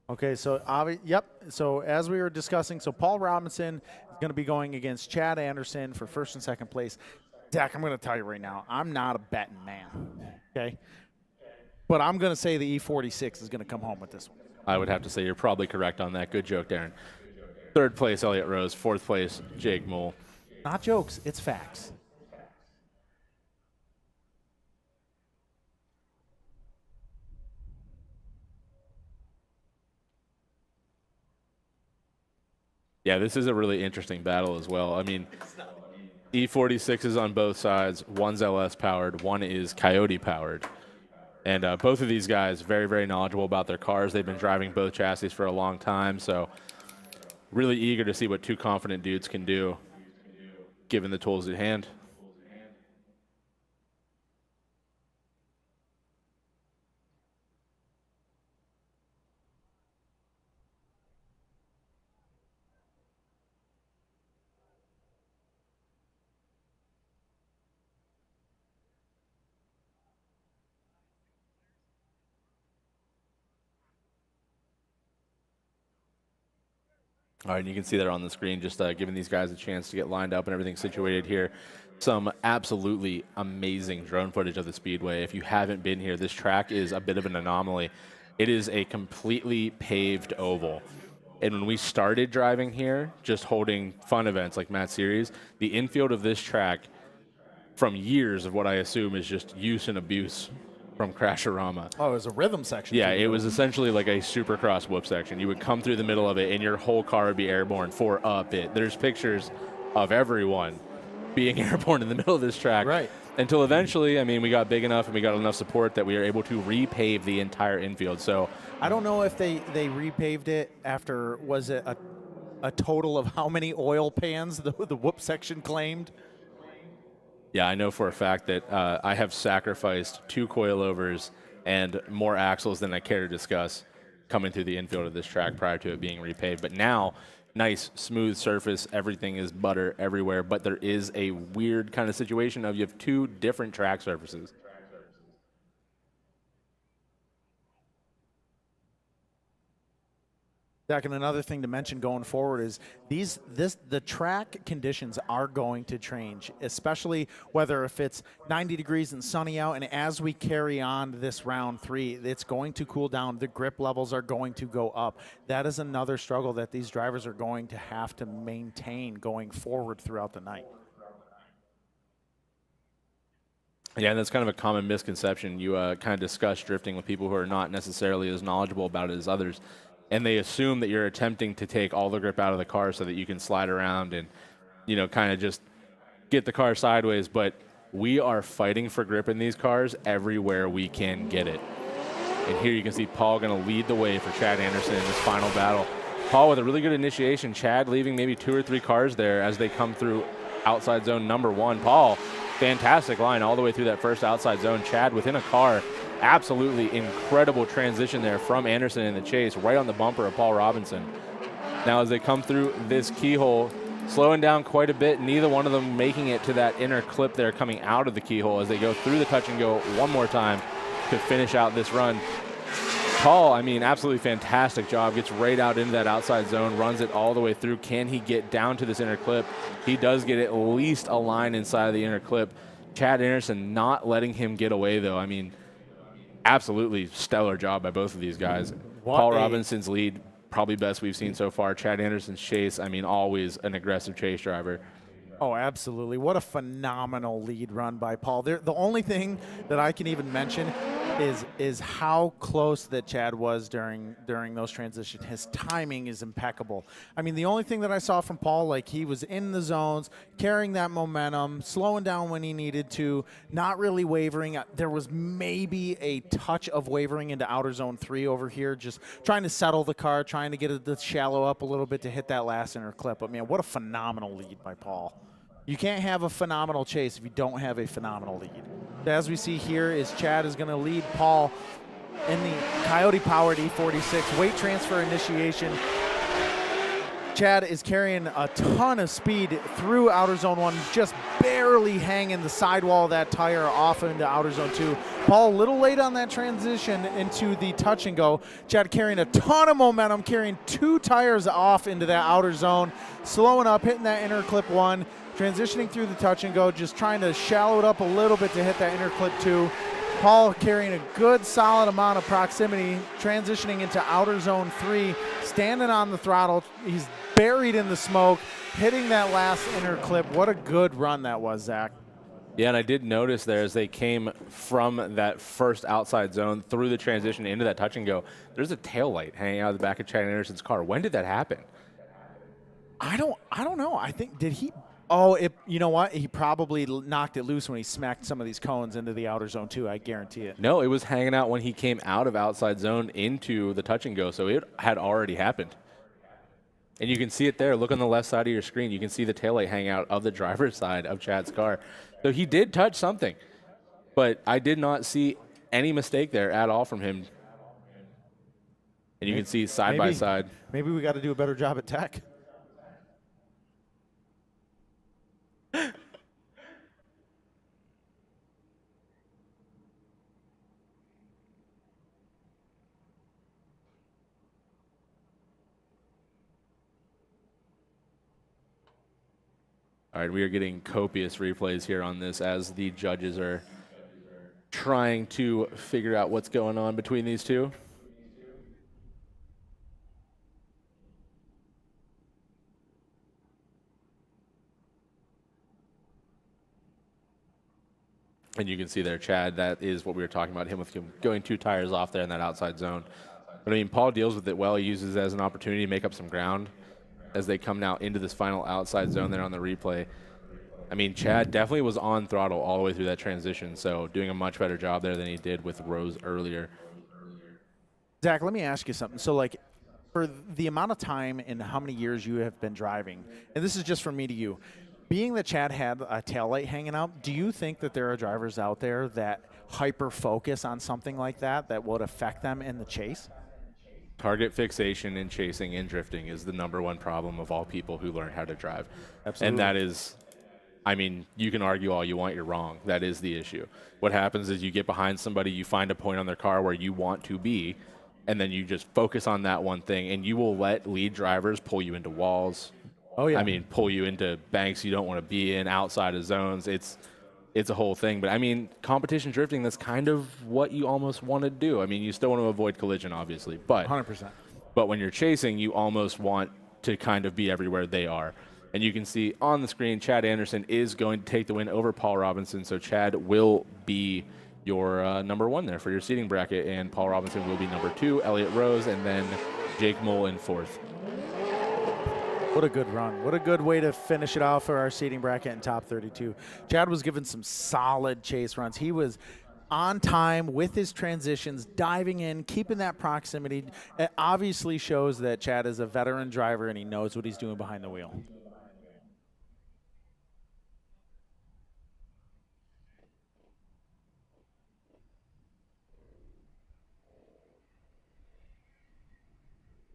Okay, so yep. So as we were discussing, so Paul Robinson is going to be going against Chad Anderson for first and second place. Zach, I'm going to tell you right now, I'm not a betting man. Okay, but I'm going to say the E46 is going to come home with this one. I would have to say you're probably correct on that. Good joke, Darren. Third place, Elliott Rose. Fourth place, Jake Moole. Not jokes, it's facts. Yeah, this is a really interesting battle as well. I mean, E46 is on both sides. One's LS powered, one is Coyote powered. And both of these guys very, very knowledgeable about their cars. They've been driving both chassis for a long time, so really eager to see what two confident dudes can do given the tools at hand. All right, and you can see that on the screen, just giving these guys a chance to get lined up and everything situated here. Some absolutely amazing drone footage of the Speedway. If you haven't been here, this track is a bit of an anomaly. It is a completely paved oval. And when we started driving here, just holding fun events like Matt Series, the infield of this track, from years of what I assume is just use and abuse from Crashorama. Oh, it was a rhythm section. Yeah, it was essentially like a supercross whoop section. You would come through the middle of it, and your whole car would be airborne for a bit. There's pictures of everyone being airborne in the middle of this track. Right. Until eventually, I mean, we got big enough and we got enough support that we were able to repave the entire infield. So I don't know if they repaved it after, was it a total of how many oil pans the whoop section claimed? yeah, I know for a fact that I have sacrificed 2 coilovers and more axles than I care to discuss coming through the infield of this track prior to it being repaved. But now, nice, smooth surface. Everything is butter everywhere. But there is a weird kind of situation of you have 2 different track surfaces. Zach, and another thing to mention going forward is the track conditions are going to change, especially whether if it's 90 degrees and sunny out, and as we carry on this round 3, it's going to cool down. The grip levels are going to go up. That is another struggle that these drivers are going to have to maintain going forward throughout the night. Yeah, and that's kind of a common misconception. You kind of discuss drifting with people who are not necessarily as knowledgeable about it as others. And they assume that you're attempting to take all the grip out of the car so that you can slide around and, you know, kind of just get the car sideways. But we are fighting for grip in these cars everywhere we can get it. And here you can see Paul going to lead the way for Chad Anderson in this final battle. Paul with a really good initiation. Chad leaving maybe 2 or 3 cars there as they come through outside zone number 1. Paul, fantastic line all the way through that first outside zone. Chad within a car. Absolutely incredible transition there from Anderson in the chase, right on the bumper of Paul Robinson. Now as they come through this keyhole, slowing down quite a bit, neither one of them making it to that inner clip there coming out of the keyhole as they go through the touch and go one more time to finish out this run. Paul, I mean, absolutely fantastic job, gets right out into that outside zone, runs it all the way through. Can he get down to this inner clip? He does get at least a line inside of the inner clip. Chad Anderson not letting him get away though. I mean, absolutely stellar job by both of these guys. Paul Robinson's lead, probably best we've seen so far. Chad Anderson's chase, I mean, always an aggressive chase driver. Oh, absolutely. What a phenomenal lead run by Paul. The only thing that I can even mention is how close that Chad was during those transitions. His timing is impeccable. I mean, the only thing that I saw from Paul, like he was in the zones, carrying that momentum, slowing down when he needed to, not really wavering. There was maybe a touch of wavering into outer zone 3 over here, just trying to settle the car, trying to get it to shallow up a little bit to hit that last inner clip. But man, what a phenomenal lead by Paul. You can't have a phenomenal chase if you don't have a phenomenal lead. As we see here is Chad is going to lead Paul in the Coyote-powered E46 weight transfer initiation. Chad is carrying a ton of speed through outer zone 1, just barely hanging the sidewall of that tire off into outer zone 2. Paul, a little late on that transition into the touch and go. Chad carrying a ton of momentum, carrying 2 tires off into that outer zone, slowing up, hitting that inner clip 1, transitioning through the touch and go, just trying to shallow it up a little bit to hit that inner clip 2. Paul carrying a good solid amount of proximity, transitioning into outer zone 3, standing on the throttle. He's buried in the smoke, hitting that last inner clip. What a good run that was, Zach. Yeah, and I did notice there as they came from that first outside zone through the transition into that touch and go, there's a tail light hanging out of the back of Chad Anderson's car. When did that happen? I don't know. I think, did he? Oh, you know what? He probably knocked it loose when he smacked some of these cones into the outer zone too. I guarantee it. No, it was hanging out when he came out of outside zone into the touch and go, so it had already happened. And you can see it there. Look on the left side of your screen. You can see the taillight hang out of the driver's side of Chad's car. So he did touch something, but I did not see any mistake there at all from him. And you can see side by side. Maybe we got to do a better job at tech. All right, we are getting copious replays here on this as the judges are trying to figure out what's going on between these two. And you can see there, Chad, that is what we were talking about, him with him going 2 tires off there in that outside zone. But I mean, Paul deals with it well. He uses it as an opportunity to make up some ground as they come now into this final outside zone there on the replay. I mean, Chad definitely was on throttle all the way through that transition, so doing a much better job there than he did with Rose earlier. Zach, let me ask you something. So, like, for the amount of time and how many years you have been driving, and this is just from me to you, being that Chad had a taillight hanging out, do you think that there are drivers out there that hyper-focus on something like that would affect them in the chase? Target fixation in chasing and drifting is the #1 problem of all people who learn how to drive. Absolutely. And that is, I mean, you can argue all you want, you're wrong. That is the issue. What happens is you get behind somebody, you find a point on their car where you want to be, and then you just focus on that one thing, and you will let lead drivers pull you into walls. Oh, yeah. I mean, pull you into banks you don't want to be in, outside of zones. It's a whole thing. But, I mean, competition drifting, that's kind of what you almost want to do. I mean, you still want to avoid collision, obviously. But 100%. But when you're chasing, you almost want to kind of be everywhere they are. And you can see on the screen, Chad Anderson is going to take the win over Paul Robinson. So Chad will be your #1 there for your seating bracket, and Paul Robinson will be #2, Elliott Rose, and then Jake Moll in 4th. What a good run. What a good way to finish it off for our seating bracket in top 32. Chad was given some solid chase runs. He was on time with his transitions, diving in, keeping that proximity. It obviously shows that Chad is a veteran driver and he knows what he's doing behind the wheel.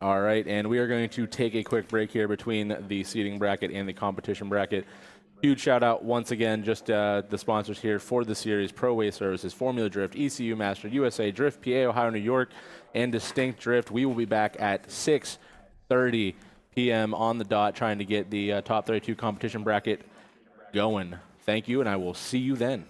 All right, and we are going to take a quick break here between the seating bracket and the competition bracket. Huge shout out once again, just the sponsors here for the series: Pro Way Services, Formula Drift, ECU Master, USA Drift, PA, Ohio, New York, and Distinct Drift. We will be back at 6:30 p.m. on the dot trying to get the top 32 competition bracket going. Thank you, and I will see you then.